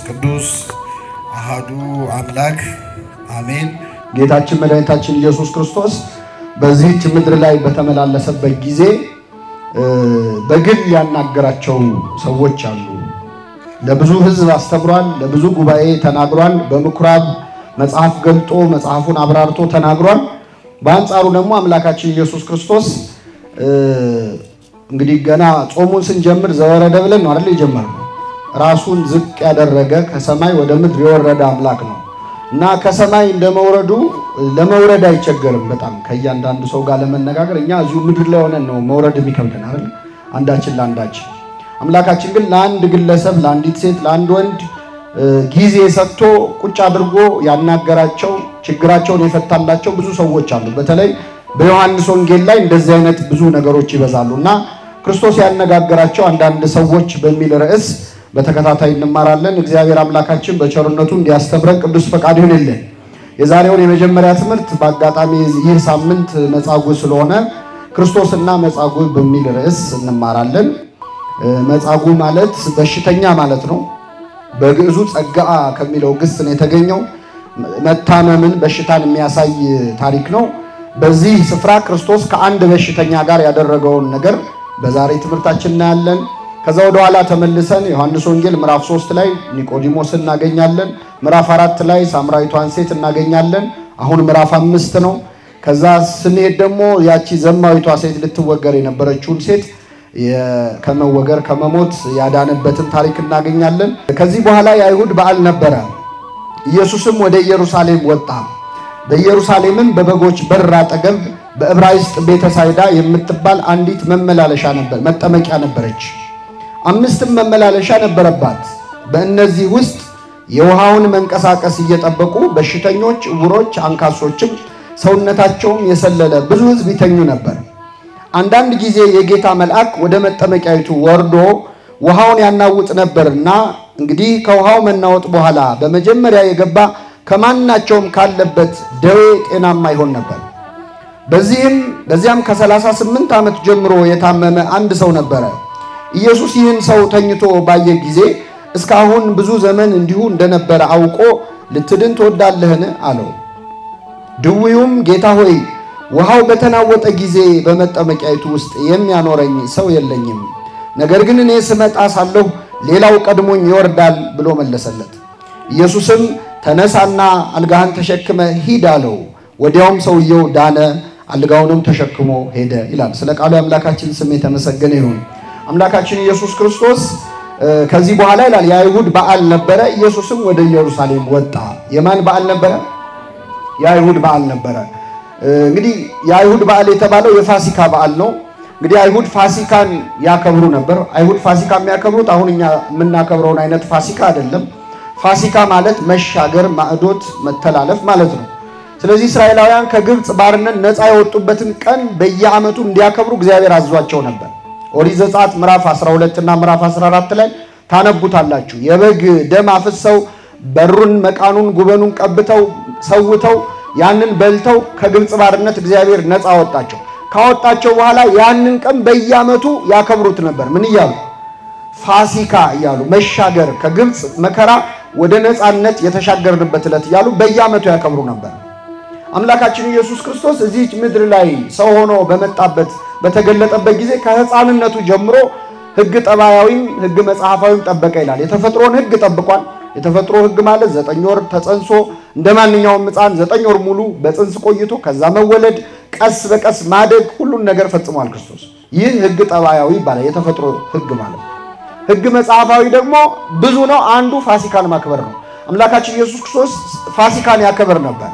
ቅዱስ አሐዱ አምላክ አሜን። ጌታችን መድኃኒታችን ኢየሱስ ክርስቶስ በዚህች ምድር ላይ በተመላለሰበት ጊዜ በግል ያናገራቸው ሰዎች አሉ። ለብዙ ሕዝብ አስተምሯል፣ ለብዙ ጉባኤ ተናግሯል፣ በምኩራብ መጽሐፍ ገልጦ መጽሐፉን አብራርቶ ተናግሯል። በአንጻሩ ደግሞ አምላካችን ኢየሱስ ክርስቶስ እንግዲህ ገና ጾሙን ስንጀምር ዘወረደ ብለን ነው አይደል የጀመርነው። ራሱን ዝቅ ያደረገ ከሰማይ ወደ ምድር የወረደ አምላክ ነው እና ከሰማይ እንደመውረዱ ለመውረድ አይቸገርም። በጣም ከእያንዳንዱ ሰው ጋር ለመነጋገር እኛ እዚሁ ምድር ላይ ሆነን ነው መውረድ የሚከብደን አይደል አንዳችን ለአንዳችን። አምላካችን ግን ለአንድ ግለሰብ፣ ለአንዲት ሴት፣ ለአንድ ወንድ ጊዜ ሰጥቶ ቁጭ አድርጎ ያናገራቸው ችግራቸውን የፈታላቸው ብዙ ሰዎች አሉ። በተለይ በዮሐንስ ወንጌል ላይ እንደዚህ አይነት ብዙ ነገሮች ይበዛሉና ክርስቶስ ያነጋገራቸው አንዳንድ ሰዎች በሚል ርዕስ በተከታታይ እንማራለን። እግዚአብሔር አምላካችን በቸርነቱ እንዲያስተምረን ቅዱስ ፈቃድ ይሁንልን። የዛሬውን የመጀመሪያ ትምህርት በአጋጣሚ ይህ ሳምንት መጻጉዕ ስለሆነ ክርስቶስና መጻጉዕ በሚል ርዕስ እንማራለን። መጻጉዕ ማለት በሽተኛ ማለት ነው። በግዕዙ ጸጋአ ከሚለው ግስ ነው የተገኘው። መታመምን በሽታን የሚያሳይ ታሪክ ነው። በዚህ ስፍራ ክርስቶስ ከአንድ በሽተኛ ጋር ያደረገውን ነገር በዛሬ ትምህርታችን እናያለን። ከዛ ወደ ኋላ ተመልሰን ዮሐንስ ወንጌል ምዕራፍ 3 ላይ ኒቆዲሞስን እናገኛለን። ምዕራፍ 4 ላይ ሳምራዊቷን ሴት እናገኛለን። አሁን ምዕራፍ 5 ነው። ከዛ ስንሄድ ደግሞ ያቺ ዘማዊቷ ሴት ልትወገር የነበረችውን ሴት ከመወገር ከመሞት ያዳነበትን ታሪክ እናገኛለን። ከዚህ በኋላ የአይሁድ በዓል ነበረ። ኢየሱስም ወደ ኢየሩሳሌም ወጣ። በኢየሩሳሌምም በበጎች በር አጠገብ በዕብራይስጥ ቤተሳይዳ የምትባል አንዲት መጠመቂያ ነበረች። 5 መመላለሻ ነበረባት። በእነዚህ ውስጥ የውሃውን መንቀሳቀስ እየጠበቁ በሽተኞች፣ ዕውሮች፣ አንካሶችም ሰውነታቸውም የሰለለ ብዙ ሕዝብ ይተኙ ነበር። አንዳንድ ጊዜ የጌታ መልአክ ወደ መጠመቂያይቱ ወርዶ ውሃውን ያናውጥ ነበርና እንግዲህ ከውሃው መናወጥ በኋላ በመጀመሪያ የገባ ከማናቸውም ካለበት ደዌ ጤናማ ይሆን ነበር። በዚያም ከ38 ዓመት ጀምሮ የታመመ አንድ ሰው ነበረ። ኢየሱስ ይህን ሰው ተኝቶ ባየ ጊዜ እስካሁን ብዙ ዘመን እንዲሁ እንደነበረ አውቆ ልትድን ትወዳለህን? አለው። ድውዩም ጌታ ሆይ ውሃው በተናወጠ ጊዜ በመጠመቂያይቱ ውስጥ የሚያኖረኝ ሰው የለኝም፣ ነገር ግን እኔ ስመጣ ሳለሁ ሌላው ቀድሞኝ ይወርዳል ብሎ መለሰለት። ኢየሱስም ተነሳና አልጋህን ተሸክመ ሂድ አለው። ወዲያውም ሰውየው ዳነ፣ አልጋውንም ተሸክሞ ሄደ ይላል። ስለ ቃሉ አምላካችን ስም የተመሰገነ ይሁን። አምላካችን ኢየሱስ ክርስቶስ ከዚህ በኋላ ይላል የአይሁድ በዓል ነበረ። ኢየሱስም ወደ ኢየሩሳሌም ወጣ። የማን በዓል ነበረ? የአይሁድ በዓል ነበረ። እንግዲህ የአይሁድ በዓል የተባለው የፋሲካ በዓል ነው። እንግዲህ አይሁድ ፋሲካን ያከብሩ ነበር። አይሁድ ፋሲካ የሚያከብሩት አሁን እኛ የምናከብረውን አይነት ፋሲካ አይደለም። ፋሲካ ማለት መሻገር፣ ማዕዶት፣ መተላለፍ ማለት ነው። ስለዚህ እስራኤላውያን ከግብጽ ባርነት ነፃ የወጡበትን ቀን በየዓመቱ እንዲያከብሩ እግዚአብሔር አዟቸው ነበር። ኦሪት ዘጸአት ምዕራፍ 12 እና ምዕራፍ 14 ላይ ታነቡታላችሁ። የበግ ደም አፍሰው በሩን፣ መቃኑን፣ ጉበኑን ቀብተው ሰውተው ያንን በልተው ከግብጽ ባርነት እግዚአብሔር ነፃ አወጣቸው። ካወጣቸው በኋላ ያንን ቀን በየዓመቱ ያከብሩት ነበር። ምን እያሉ? ፋሲካ እያሉ መሻገር፣ ከግብጽ መከራ ወደ ነፃነት የተሻገርንበት ዕለት እያሉ በየዓመቱ ያከብሩ ነበር። አምላካችን ኢየሱስ ክርስቶስ እዚህች ምድር ላይ ሰው ሆኖ በመጣበት በተገለጠበት ጊዜ ከሕፃንነቱ ጀምሮ ሕግ ጠባያዊም ሕግ መጽሐፋዊም ጠበቀ ይላል። የተፈጥሮን ሕግ ጠብቋል። የተፈጥሮ ሕግ ማለት 9 ወር ተጸንሶ እንደማንኛውም ሕፃን 9 ወር ሙሉ በጽንስ ቆይቶ ከዛ መወለድ፣ ቀስ በቀስ ማደግ፣ ሁሉን ነገር ፈጽሟል ክርስቶስ። ይህ ሕግ ጠባያዊ ይባላል፣ የተፈጥሮ ሕግ ማለት። ሕግ መጽሐፋዊ ደግሞ ብዙ ነው። አንዱ ፋሲካን ማክበር ነው። አምላካችን ኢየሱስ ክርስቶስ ፋሲካን ያከብር ነበር።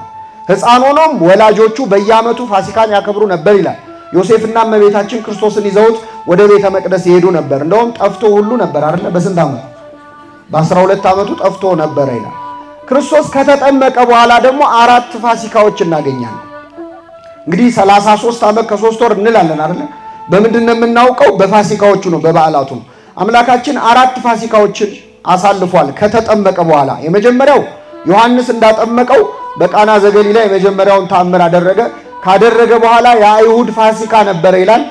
ሕፃን ሆኖም ወላጆቹ በየዓመቱ ፋሲካን ያከብሩ ነበር ይላል። ዮሴፍና እመቤታችን ክርስቶስን ይዘውት ወደ ቤተ መቅደስ ይሄዱ ነበር። እንደውም ጠፍቶ ሁሉ ነበር አይደል? በስንት ዓመቱ? በ12 ዓመቱ ጠፍቶ ነበር ይላል። ክርስቶስ ከተጠመቀ በኋላ ደግሞ 4 ፋሲካዎች እናገኛለን። እንግዲህ 33 ዓመት ከ3 ወር እንላለን አይደል? በምንድን ነው የምናውቀው? በፋሲካዎቹ ነው፣ በበዓላቱ ነው። አምላካችን 4 ፋሲካዎችን አሳልፏል ከተጠመቀ በኋላ። የመጀመሪያው ዮሐንስ እንዳጠመቀው በቃና ዘገሊላ የመጀመሪያውን ተአምር አደረገ። ካደረገ በኋላ የአይሁድ ፋሲካ ነበር ይላል።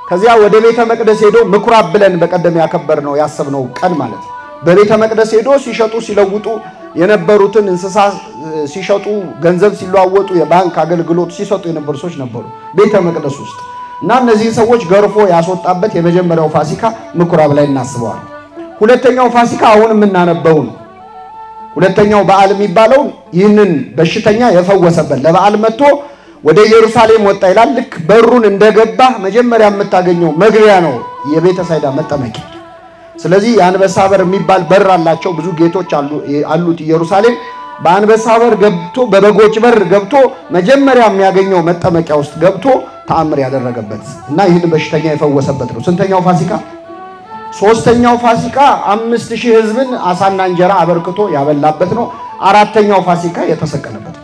ከዚያ ወደ ቤተ መቅደስ ሄዶ ምኩራብ ብለን በቀደም ያከበርነው ያሰብነው ቀን ማለት ነው። በቤተ መቅደስ ሄዶ ሲሸጡ ሲለውጡ የነበሩትን እንስሳ ሲሸጡ ገንዘብ ሲለዋወጡ የባንክ አገልግሎት ሲሰጡ የነበሩ ሰዎች ነበሩ ቤተ መቅደስ ውስጥ እና እነዚህ ሰዎች ገርፎ ያስወጣበት የመጀመሪያው ፋሲካ ምኩራብ ላይ እናስበዋል። ሁለተኛው ፋሲካ አሁን የምናነበው ነው። ሁለተኛው በዓል የሚባለው ይህንን በሽተኛ የፈወሰበት ለበዓል መጥቶ ወደ ኢየሩሳሌም ወጣ ይላል። ልክ በሩን እንደገባ መጀመሪያ የምታገኘው መግቢያ ነው የቤተ ሳይዳ መጠመቂያ። ስለዚህ የአንበሳ በር የሚባል በር አላቸው። ብዙ ጌቶች አሉት ኢየሩሳሌም። በአንበሳ በር ገብቶ በበጎች በር ገብቶ መጀመሪያ የሚያገኘው መጠመቂያ ውስጥ ገብቶ ተአምር ያደረገበት እና ይህን በሽተኛ የፈወሰበት ነው። ስንተኛው ፋሲካ? ሶስተኛው ፋሲካ 5000 ሕዝብን አሳና እንጀራ አበርክቶ ያበላበት ነው። አራተኛው ፋሲካ የተሰቀለበት ነው።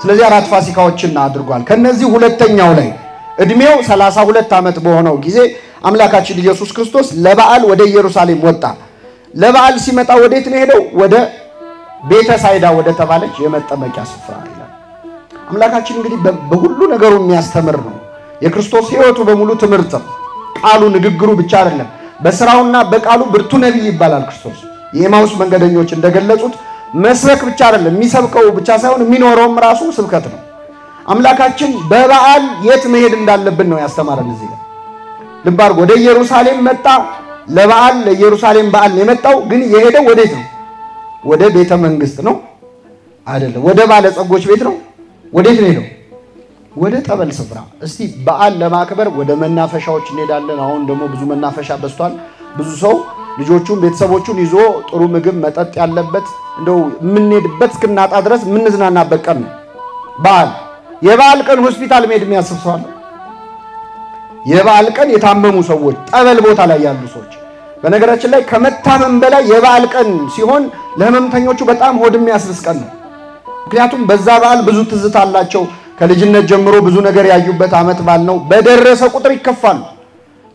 ስለዚህ አራት ፋሲካዎችን አድርጓል። ከነዚህ ሁለተኛው ላይ እድሜው 32 ዓመት በሆነው ጊዜ አምላካችን ኢየሱስ ክርስቶስ ለበዓል ወደ ኢየሩሳሌም ወጣ። ለበዓል ሲመጣ ወዴት ነው ሄደው? ወደ ቤተ ሳይዳ ወደ ተባለች የመጠመቂያ ስፍራ ይላል። አምላካችን እንግዲህ በሁሉ ነገሩ የሚያስተምር ነው። የክርስቶስ ሕይወቱ በሙሉ ትምህርት ነው። ቃሉ ንግግሩ ብቻ አይደለም። በስራውና በቃሉ ብርቱ ነቢይ ይባላል ክርስቶስ። የኤማውስ መንገደኞች እንደገለጹት መስበክ ብቻ አይደለም፣ የሚሰብከው ብቻ ሳይሆን የሚኖረውም ራሱ ስብከት ነው። አምላካችን በበዓል የት መሄድ እንዳለብን ነው ያስተማረን። እዚህ ጋር ልብ አድርጎ ወደ ኢየሩሳሌም መጣ። ለበዓል ለኢየሩሳሌም በዓል የመጣው ግን የሄደው ወዴት ነው? ወደ ቤተ መንግስት ነው አይደለም። ወደ ባለጸጎች ቤት ነው። ወዴት ነው ሄደው? ወደ ጠበል ስፍራ። እስቲ በዓል ለማክበር ወደ መናፈሻዎች እንሄዳለን። አሁን ደግሞ ብዙ መናፈሻ በዝቷል። ብዙ ሰው ልጆቹን ቤተሰቦቹን ይዞ ጥሩ ምግብ መጠጥ ያለበት እንደው የምንሄድበት እስክናጣ ድረስ የምንዝናናበት ቀን ነው በዓል። የበዓል ቀን ሆስፒታል መሄድ የሚያስብ ሰው አለ? የበዓል ቀን የታመሙ ሰዎች ጠበል ቦታ ላይ ያሉ ሰዎች። በነገራችን ላይ ከመታመም በላይ የበዓል ቀን ሲሆን ለህመምተኞቹ በጣም ሆድ የሚያስብስ ቀን ነው። ምክንያቱም በዛ በዓል ብዙ ትዝታ አላቸው። ከልጅነት ጀምሮ ብዙ ነገር ያዩበት ዓመት በዓል ነው። በደረሰ ቁጥር ይከፋሉ።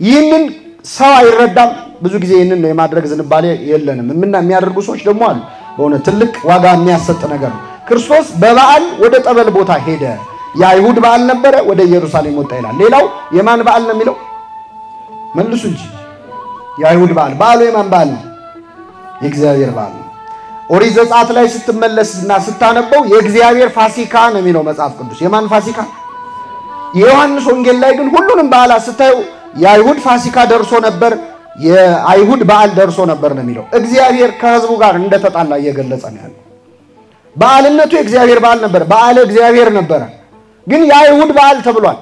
ይህንን ሰው አይረዳም። ብዙ ጊዜ ይህንን የማድረግ ዝንባሌ የለንም። የሚያደርጉ ሰዎች ደግሞ አሉ። በእውነት ትልቅ ዋጋ የሚያሰጥ ነገር ነው። ክርስቶስ በበዓል ወደ ጠበል ቦታ ሄደ። የአይሁድ በዓል ነበረ፣ ወደ ኢየሩሳሌም ወጣ ይላል። ሌላው የማን በዓል ነው የሚለው? መልሱ እንጂ። የአይሁድ በዓል። በዓሉ የማን በዓል ነው? የእግዚአብሔር በዓል ነው። ኦሪት ዘጸአት ላይ ስትመለስና ስታነበው የእግዚአብሔር ፋሲካ ነው የሚለው መጽሐፍ ቅዱስ። የማን ፋሲካ? የዮሐንስ ወንጌል ላይ ግን ሁሉንም በዓላት ስታዩ የአይሁድ ፋሲካ ደርሶ ነበር፣ የአይሁድ በዓል ደርሶ ነበር ነው የሚለው። እግዚአብሔር ከሕዝቡ ጋር እንደተጣላ እየገለጸ ነው ያለው። በዓልነቱ የእግዚአብሔር በዓል ነበር፣ በዓለ እግዚአብሔር ነበረ። ግን የአይሁድ በዓል ተብሏል።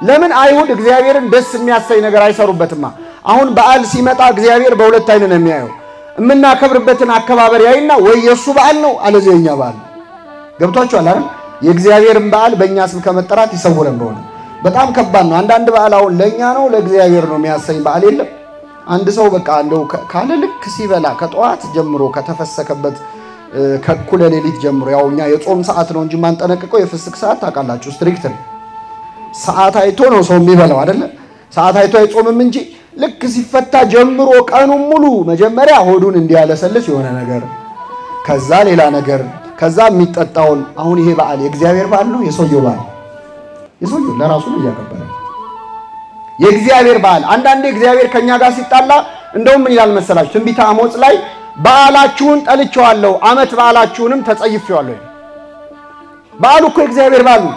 ለምን? አይሁድ እግዚአብሔርን ደስ የሚያሰኝ ነገር አይሰሩበትማ። አሁን በዓል ሲመጣ እግዚአብሔር በሁለት አይን ነው የሚያየው። የምናከብርበትን አከባበር ያይና ወይ የሱ በዓል ነው አለዚያ የኛ በዓል ነው። ገብቷችኋል አይደል? የእግዚአብሔርን በዓል በእኛ ስም ከመጠራት ይሰውረን። በሆነ በጣም ከባድ ነው። አንዳንድ በዓል አሁን ለእኛ ነው ለእግዚአብሔር ነው የሚያሰኝ በዓል የለም። አንድ ሰው በቃ እንደው ካለ ልክ ሲበላ ከጠዋት ጀምሮ ከተፈሰከበት ከእኩለ ሌሊት ጀምሮ ያው እኛ የጾም ሰዓት ነው እንጂ ማንጠነቅቀው የፍስክ ሰዓት ታውቃላችሁ፣ ስትሪክት ነው። ሰዓት አይቶ ነው ሰው የሚበላው አይደለ? ሰዓት አይቶ አይጾምም እንጂ ልክ ሲፈታ ጀምሮ ቀኑን ሙሉ መጀመሪያ ሆዱን እንዲያለሰልስ የሆነ ነገር፣ ከዛ ሌላ ነገር፣ ከዛ የሚጠጣውን። አሁን ይሄ በዓል የእግዚአብሔር በዓል ነው የሰውየው በዓል? የሰውየው ለራሱ ነው እያከበረ የእግዚአብሔር በዓል። አንዳንዴ እግዚአብሔር ከኛ ጋር ሲጣላ እንደውም ምን ይላል መሰላችሁ? ትንቢተ አሞጽ ላይ በዓላችሁን ጠልቼዋለሁ፣ ዓመት በዓላችሁንም ተጸይፌዋለሁ። በዓሉ እኮ የእግዚአብሔር በዓል ነው፣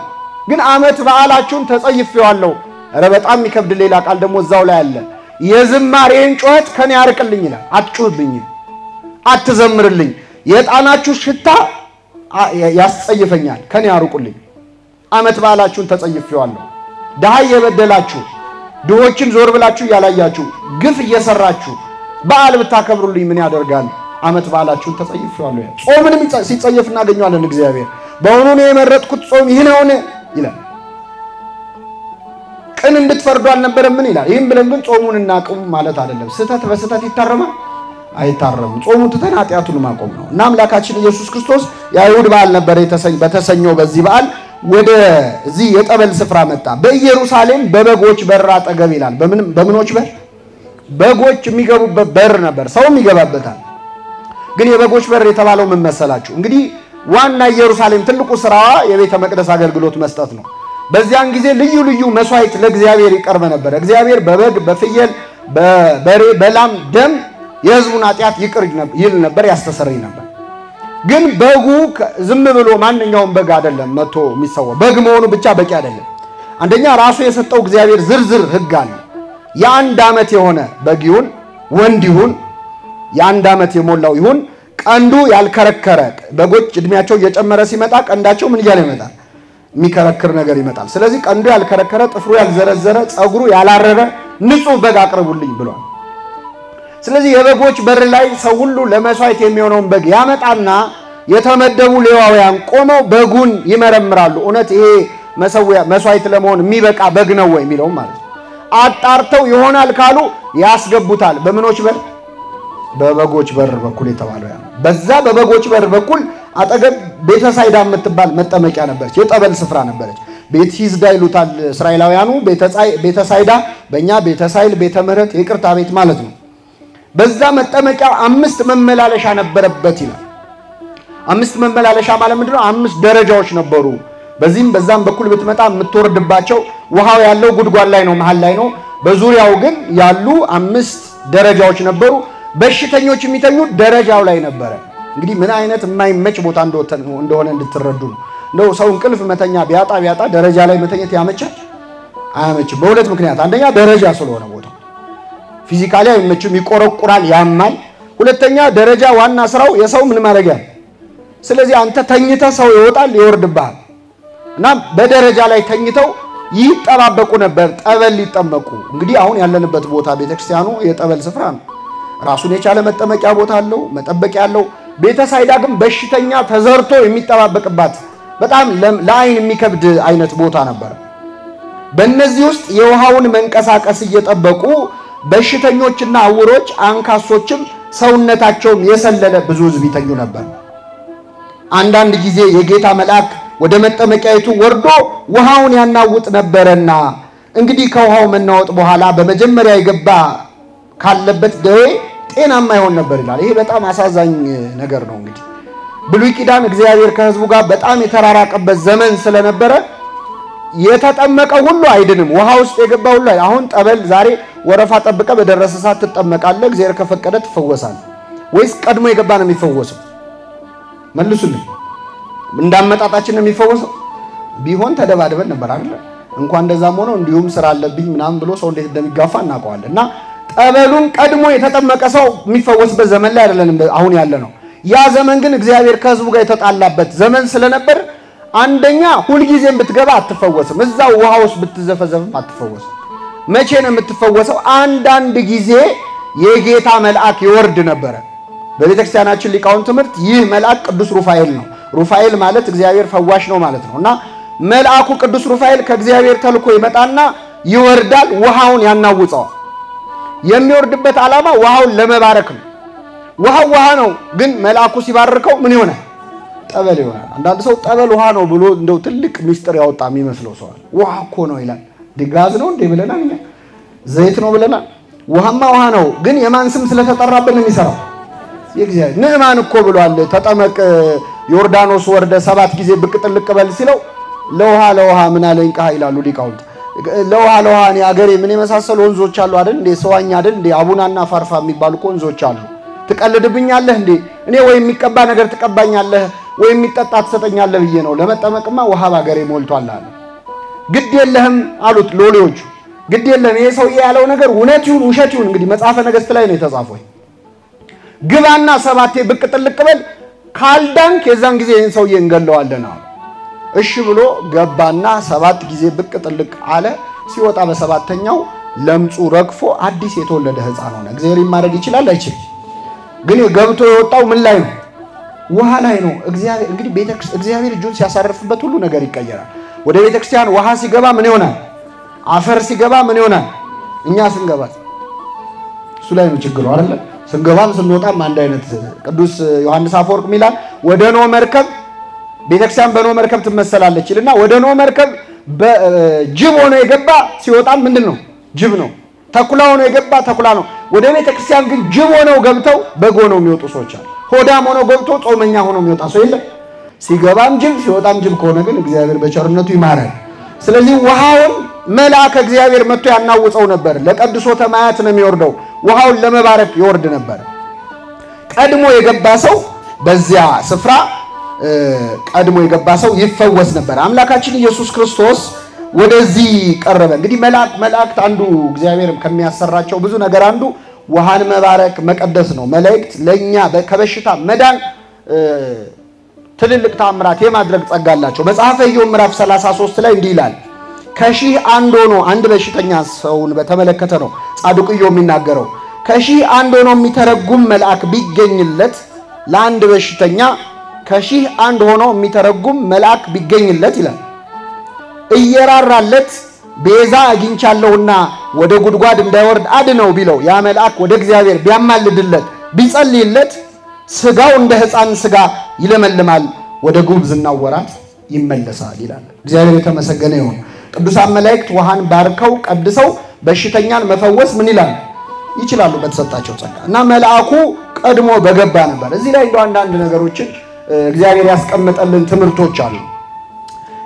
ግን ዓመት በዓላችሁን ተጸይፌዋለሁ። ኧረ በጣም የሚከብድ ሌላ ቃል ደግሞ እዛው ላይ አለ። የዝማሬን ጩኸት ከኔ ያርቅልኝ ይላል። አትጩህብኝ፣ አትዘምርልኝ፣ የዕጣናችሁ ሽታ ያስጸይፈኛል፣ ከኔ ያርቁልኝ። ዓመት በዓላችሁን ተጸይፌዋለሁ። ድሃ እየበደላችሁ ድሆችን ዞር ብላችሁ ያላያችሁ ግፍ እየሰራችሁ በዓል ብታከብሩልኝ ምን ያደርጋል? ዓመት በዓላችሁን ተጸይፌዋለሁ። ጾምንም ሲጸየፍ እናገኘዋለን። እግዚአብሔር በእውኑ ነው የመረጥኩት ጾም ይህ ነውን ይላል። ቅን እንድትፈርዱ አልነበረም ምን ይላል? ይህም ብለን ግን ጾሙን እናቁም ማለት አይደለም። ስህተት በስህተት ይታረማል አይታረምም። ጾሙ ትተን ኃጢአቱን ማቆም ነው። እና አምላካችን ኢየሱስ ክርስቶስ የአይሁድ በዓል ነበር በተሰኘው በዚህ በዓል ወደ እዚህ የጠበል ስፍራ መጣ። በኢየሩሳሌም በበጎች በር አጠገብ ይላል። በምኖች በር? በጎች የሚገቡበት በር ነበር፣ ሰውም ይገባበታል። ግን የበጎች በር የተባለው ምን መሰላችሁ? እንግዲህ ዋና ኢየሩሳሌም ትልቁ ስራዋ የቤተ መቅደስ አገልግሎት መስጠት ነው። በዚያን ጊዜ ልዩ ልዩ መስዋዕት ለእግዚአብሔር ይቀርብ ነበር። እግዚአብሔር በበግ፣ በፍየል፣ በበሬ፣ በላም ደም የሕዝቡን ኃጢአት ይቅር ይል ነበር፣ ያስተሰርይ ነበር። ግን በጉ ዝም ብሎ ማንኛውም በግ አይደለም መጥቶ የሚሰዋው። በግ መሆኑ ብቻ በቂ አይደለም። አንደኛ ራሱ የሰጠው እግዚአብሔር ዝርዝር ሕግ አለ። የአንድ ዓመት የሆነ በግ ይሁን ወንድ ይሁን የአንድ ዓመት የሞላው ይሁን ቀንዱ ያልከረከረ በጎች እድሜያቸው እየጨመረ ሲመጣ ቀንዳቸው ምን እያለ ይመጣል? የሚከረክር ነገር ይመጣል። ስለዚህ ቀንዱ ያልከረከረ፣ ጥፍሩ ያልዘረዘረ፣ ጸጉሩ ያላረረ ንጹህ በግ አቅርቡልኝ ብሏል። ስለዚህ የበጎች በር ላይ ሰው ሁሉ ለመስዋዕት የሚሆነውን በግ ያመጣና የተመደቡ ሌዋውያን ቆመው በጉን ይመረምራሉ። እውነት ይሄ መስዋዕት ለመሆን የሚበቃ በግ ነው ወይ የሚለው ማለት ነው። አጣርተው ይሆናል ካሉ ያስገቡታል። በምኖች በር? በበጎች በር በኩል የተባለው ያ በዛ በበጎች በር በኩል አጠገብ ቤተሳይዳ የምትባል መጠመቂያ ነበረች። የጠበል ስፍራ ነበረች። ቤት ሂዝዳ ይሉታል እስራኤላውያኑ። ቤተሳይዳ በእኛ ቤተሳይል ቤተ ምህረት የቅርታ ቤት ማለት ነው። በዛ መጠመቂያ 5 መመላለሻ ነበረበት ይላል። 5 መመላለሻ ማለት ምንድነው? 5 ደረጃዎች ነበሩ። በዚህም በዛም በኩል ብትመጣ የምትወርድባቸው ውሃው ያለው ጉድጓድ ላይ ነው፣ መሃል ላይ ነው። በዙሪያው ግን ያሉ 5 ደረጃዎች ነበሩ። በሽተኞች የሚተኙ ደረጃው ላይ ነበረ። እንግዲህ ምን አይነት የማይመች ቦታ እንደሆነ እንድትረዱ ነው። እንደው ሰው እንቅልፍ መተኛ ቢያጣ ደረጃ ላይ መተኛት ያመቻል? አያመችም። በሁለት ምክንያት፣ አንደኛ ደረጃ ስለሆነ ቦታው ፊዚካሊ አይመችም፣ ይቆረቁራል፣ ያማል። ሁለተኛ ደረጃ ዋና ስራው የሰው ምን ማድረጊያ። ስለዚህ አንተ ተኝተህ ሰው ይወጣል ይወርድብሃል። እና በደረጃ ላይ ተኝተው ይጠባበቁ ነበር ጠበል ሊጠመቁ። እንግዲህ አሁን ያለንበት ቦታ ቤተክርስቲያኑ የጠበል ስፍራ ነው። ራሱን የቻለ መጠመቂያ ቦታ አለው፣ መጠበቂያ አለው። ቤተሳይዳ ግን በሽተኛ ተዘርቶ የሚጠባበቅባት በጣም ለአይን የሚከብድ አይነት ቦታ ነበር። በእነዚህ ውስጥ የውሃውን መንቀሳቀስ እየጠበቁ በሽተኞችና ዕውሮች አንካሶችም ሰውነታቸውም የሰለለ ብዙ ሕዝብ ይተኙ ነበር። አንዳንድ ጊዜ የጌታ መልአክ ወደ መጠመቂያይቱ ወርዶ ውሃውን ያናውጥ ነበርና እንግዲህ ከውሃው መናወጥ በኋላ በመጀመሪያ የገባ ካለበት ደዌ ጤናማ ይሆን ነበር ይላል። ይሄ በጣም አሳዛኝ ነገር ነው። እንግዲህ ብሉይ ኪዳን እግዚአብሔር ከሕዝቡ ጋር በጣም የተራራቀበት ዘመን ስለነበረ የተጠመቀ ሁሉ አይድንም። ውሃ ውስጥ የገባ ሁሉ አሁን ጠበል ዛሬ ወረፋ ጠብቀ በደረሰ ሰዓት ትጠመቃለህ፣ እግዚአብሔር ከፈቀደ ትፈወሳለህ። ወይስ ቀድሞ የገባ ነው የሚፈወሰው? መልሱልኝ። እንዳመጣጣችን ነው የሚፈወሰው? ቢሆን ተደባድበን ነበር አይደል? እንኳን እንደዛም ሆኖ እንዲሁም ስራ አለብኝ ምናምን ብሎ ሰው እንዴት እንደሚጋፋ እናውቀዋለን። እና ጠበሉን ቀድሞ የተጠመቀ ሰው የሚፈወስበት ዘመን ላይ አይደለም አሁን ያለ ነው። ያ ዘመን ግን እግዚአብሔር ከሕዝቡ ጋር የተጣላበት ዘመን ስለነበር አንደኛ ሁልጊዜም ብትገባ አትፈወስም፣ እዛው ውሃ ውስጥ ብትዘፈዘፍም አትፈወስም። መቼ ነው የምትፈወሰው? አንዳንድ ጊዜ የጌታ መልአክ ይወርድ ነበረ። በቤተክርስቲያናችን ሊቃውንት ትምህርት ይህ መልአክ ቅዱስ ሩፋኤል ነው። ሩፋኤል ማለት እግዚአብሔር ፈዋሽ ነው ማለት ነው። እና መልአኩ ቅዱስ ሩፋኤል ከእግዚአብሔር ተልኮ ይመጣና ይወርዳል፣ ውሃውን ያናውጸዋል። የሚወርድበት ዓላማ ውሃውን ለመባረክ ነው። ውሃው ውሃ ነው፣ ግን መልአኩ ሲባርከው ምን ይሆናል? ጠበል ይሆናል። አንዳንድ ሰው ጠበል ውሃ ነው ብሎ እንደው ትልቅ ሚስጥር ያወጣ የሚመስለው ሰው አለ። ውሃ እኮ ነው ይላል። ጋዝ ነው እንዴ ብለናል እኛ? ዘይት ነው ብለናል? ውሃማ ውሃ ነው፣ ግን የማን ስም ስለተጠራበት ነው የሚሰራው? የእግዚአብሔር። ንዕማን እኮ ብሏል፣ ተጠመቅ ዮርዳኖስ ወርደ 7 ጊዜ ብቅ ጥልቅ በል ሲለው ለውሃ ምን አለኝ ቃ ይላሉ ሊቃውንት። ለውሃ እኔ አገሬ ምን የመሳሰሉ ወንዞች አሉ አይደል እንዴ? ሰዋኛ አይደል እንዴ? አቡናና ፋርፋ የሚባሉ ወንዞች አሉ። ትቀልድብኛለህ እንዴ? እኔ ወይ የሚቀባ ነገር ትቀባኛለህ ወይ የሚጠጣ ትሰጠኛለህ ብዬ ነው። ለመጠመቅማ ውሃ ባገሬ ሞልቷል አለ። ግድ የለህም አሉት ሎሌዎቹ። ግድ የለም ይሄ ሰውዬ ያለው ነገር እውነት ይሁን ውሸት ይሁን እንግዲህ መጽሐፈ ነገሥት ላይ ነው የተጻፈው። ግባና 7 ብቅ ጥልቅ በል ካልዳንክ የዛን ጊዜ ይሄን ሰውዬ እንገለዋለን አሉ። እሺ ብሎ ገባና 7 ጊዜ ብቅ ጥልቅ አለ። ሲወጣ በሰባተኛው ለምጹ ረግፎ አዲስ የተወለደ ሕፃን ሆነ። እግዚአብሔር ማድረግ ይችላል አይችልም? ግን ገብቶ የወጣው ምን ላይ ነው? ውሃ ላይ ነው። እግዚአብሔር እንግዲህ እግዚአብሔር እጁን ሲያሳርፍበት ሁሉ ነገር ይቀየራል። ወደ ቤተክርስቲያን ውሃ ሲገባ ምን ይሆናል? አፈር ሲገባ ምን ይሆናል? እኛ ስንገባ እሱ ላይ ነው ችግሩ አይደል? ስንገባም ስንወጣም አንድ አይነት። ቅዱስ ዮሐንስ አፈወርቅ ሚላል ወደ ኖህ መርከብ ቤተክርስቲያን በኖህ መርከብ ትመሰላለች ይልና ወደ ኖህ መርከብ ጅብ ሆኖ የገባ ሲወጣም ምንድነው? ጅብ ነው። ተኩላ ሆኖ የገባ ተኩላ ነው። ወደ ቤተክርስቲያን ግን ጅብ ሆነው ገብተው በግ ሆነው የሚወጡ ሰዎች አሉ። ሆዳም ሆኖ ገብቶ ጾመኛ ሆኖ የሚወጣ ሰው የለም። ሲገባም ጅብ ሲወጣም ጅብ ከሆነ ግን እግዚአብሔር በቸርነቱ ይማራል። ስለዚህ ውሃውን መልአክ እግዚአብሔር መጥቶ ያናውፀው ነበር። ለቅዱሶተ ማያት ነው የሚወርደው፣ ውሃውን ለመባረክ ይወርድ ነበር። ቀድሞ የገባ ሰው በዚያ ስፍራ ቀድሞ የገባ ሰው ይፈወስ ነበር። አምላካችን ኢየሱስ ክርስቶስ ወደዚህ ቀረበ። እንግዲህ መላእክት አንዱ እግዚአብሔር ከሚያሰራቸው ብዙ ነገር አንዱ ውሃን መባረክ መቀደስ ነው። መላእክት ለኛ ከበሽታ መዳን ትልልቅ ተአምራት የማድረግ ጸጋ አላቸው። መጽሐፈ ኢዮብ ምዕራፍ 33 ላይ እንዲህ ይላል፣ ከሺህ አንድ ሆኖ አንድ በሽተኛ ሰውን በተመለከተ ነው ጻድቁ ኢዮብ የሚናገረው። ከሺህ አንድ ሆኖ የሚተረጉም መልአክ ቢገኝለት ለአንድ በሽተኛ ከሺህ አንድ ሆኖ የሚተረጉም መልአክ ቢገኝለት ይላል እየራራለት ቤዛ አግኝቻለሁና ወደ ጉድጓድ እንዳይወርድ አድነው ቢለው ያ መልአክ ወደ እግዚአብሔር ቢያማልድለት ቢጸልይለት ስጋው እንደ ሕፃን ስጋ ይለመልማል፣ ወደ ጉብዝናው ወራት ይመለሳል ይላል። እግዚአብሔር የተመሰገነ ይሁን። ቅዱሳን መላእክት ውሃን ባርከው ቀድሰው በሽተኛን መፈወስ ምን ይላል ይችላሉ በተሰጣቸው ጸጋ እና መልአኩ ቀድሞ በገባ ነበር። እዚህ ላይ እንደው አንዳንድ ነገሮችን እግዚአብሔር ያስቀመጠልን ትምህርቶች አሉ።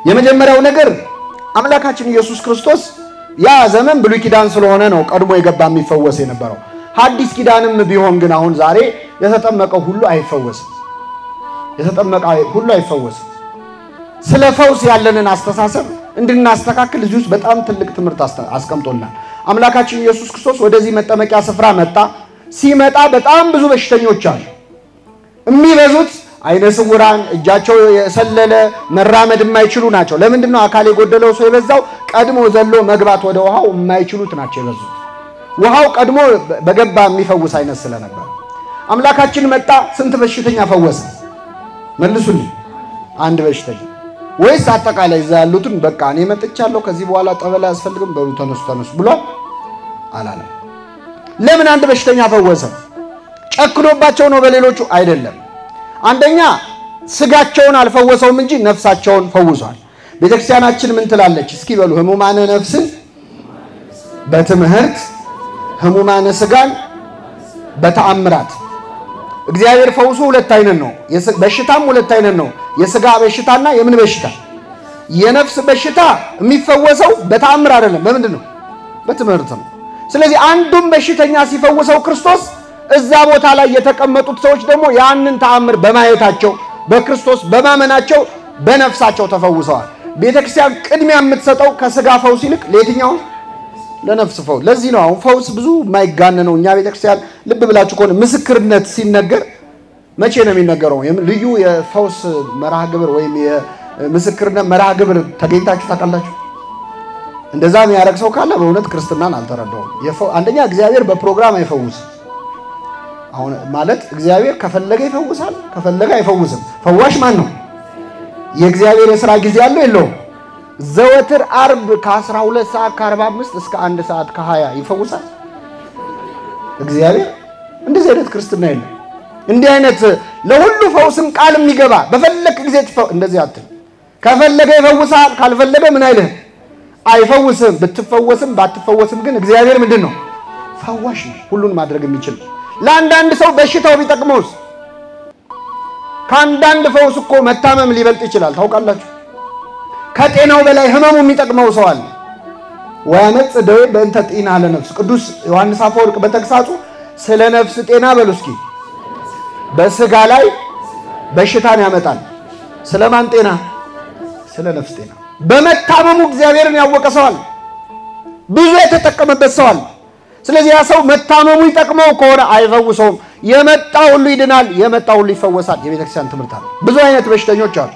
የመጀመሪያው ነገር አምላካችን ኢየሱስ ክርስቶስ ያ ዘመን ብሉይ ኪዳን ስለሆነ ነው ቀድሞ የገባ የሚፈወስ የነበረው። ሐዲስ ኪዳንም ቢሆን ግን አሁን ዛሬ የተጠመቀው ሁሉ አይፈወስም። ስለ ፈውስ ያለንን አስተሳሰብ እንድናስተካክል እዚህ ውስጥ በጣም ትልቅ ትምህርት አስቀምጦልናል። አምላካችን ኢየሱስ ክርስቶስ ወደዚህ መጠመቂያ ስፍራ መጣ። ሲመጣ በጣም ብዙ በሽተኞች አሉ። የሚበዙት አይነ ስውራን፣ እጃቸው የሰለለ፣ መራመድ የማይችሉ ናቸው። ለምንድነው አካል የጎደለው ሰው የበዛው? ቀድሞ ዘሎ መግባት ወደ ውሃው የማይችሉት ናቸው የበዙት። ውሃው ቀድሞ በገባ የሚፈውስ አይነት ስለነበር አምላካችን መጣ። ስንት በሽተኛ ፈወሰ? መልሱልኝ። አንድ በሽተኛ ወይስ አጠቃላይ እዛ ያሉትን በቃ እኔ መጥቻለሁ ከዚህ በኋላ ጠበል አያስፈልግም በሉ ተነሱ ብሎ አላለም። ለምን አንድ በሽተኛ ፈወሰ? ጨክኖባቸው ነው በሌሎቹ አይደለም። አንደኛ ስጋቸውን አልፈወሰውም እንጂ ነፍሳቸውን ፈውሷል። ቤተክርስቲያናችን ምን ትላለች? እስኪ በሉ ህሙማነ ነፍስን በትምህርት ህሙማነ ስጋን በተአምራት። እግዚአብሔር ፈውሱ ሁለት አይነት ነው። በሽታም ሁለት አይነት ነው። የስጋ በሽታና የምን በሽታ? የነፍስ በሽታ የሚፈወሰው በተአምር አይደለም። በምንድን ነው? በትምህርት ነው። ስለዚህ አንዱም በሽተኛ ሲፈውሰው ክርስቶስ እዛ ቦታ ላይ የተቀመጡት ሰዎች ደግሞ ያንን ተአምር በማየታቸው በክርስቶስ በማመናቸው በነፍሳቸው ተፈውሰዋል። ቤተክርስቲያን ቅድሚያ የምትሰጠው ከስጋ ፈውስ ይልቅ ለየትኛው? ለነፍስ ፈውስ። ለዚህ ነው አሁን ፈውስ ብዙ የማይጋነነው። እኛ ቤተክርስቲያን ልብ ብላችሁ ከሆነ ምስክርነት ሲነገር መቼ ነው የሚነገረው? ልዩ የፈውስ መርሃ ግብር ወይም የምስክርነት መርሃ ግብር ተገኝታችሁ ታውቃላችሁ? እንደዛ የሚያደርግ ሰው ካለ በእውነት ክርስትናን አልተረዳውም። አንደኛ እግዚአብሔር በፕሮግራም አይፈውስም። አሁን ማለት እግዚአብሔር ከፈለገ ይፈውሳል፣ ከፈለገ አይፈውስም። ፈዋሽ ማን ነው? የእግዚአብሔር የሥራ ጊዜ አለው የለውም? ዘወትር አርብ ከ12 ሰዓት ከ45 እስከ 1 ሰዓት ከ20 ይፈውሳል እግዚአብሔር። እንደዚህ አይነት ክርስትና የለም። እንዲህ አይነት ለሁሉ ፈውስን ቃል የሚገባ በፈለክ ጊዜ እንደዚህ አትል። ከፈለገ ይፈውሳል፣ ካልፈለገ ምን አይልህ አይፈውስም። ብትፈወስም ባትፈወስም ግን እግዚአብሔር ምንድነው? ፈዋሽ ነው፣ ሁሉን ማድረግ የሚችል። ለአንዳንድ ሰው በሽታው ቢጠቅመውስ? ከአንዳንድ ፈውስ እኮ መታመም ሊበልጥ ይችላል። ታውቃላችሁ? ከጤናው በላይ ህመሙ የሚጠቅመው ሰው አለ። ወያመጽ ደዌ በእንተ ጤና ለነፍስ። ቅዱስ ዮሐንስ አፈወርቅ በተግሳጹ ስለ ነፍስ ጤና በሉ እስኪ በስጋ ላይ በሽታን ያመጣል። ስለማን ጤና? ስለ ነፍስ ጤና። በመታመሙ እግዚአብሔርን ያወቀ ሰው አለ፣ ብዙ የተጠቀመበት ሰው አለ። ስለዚህ ያ ሰው መታመሙ ይጠቅመው ከሆነ አይፈውሰውም። የመጣው ሁሉ ይድናል፣ የመጣው ሁሉ ይፈወሳል። የቤተክርስቲያን ትምህርት አለ። ብዙ አይነት በሽተኞች አሉ።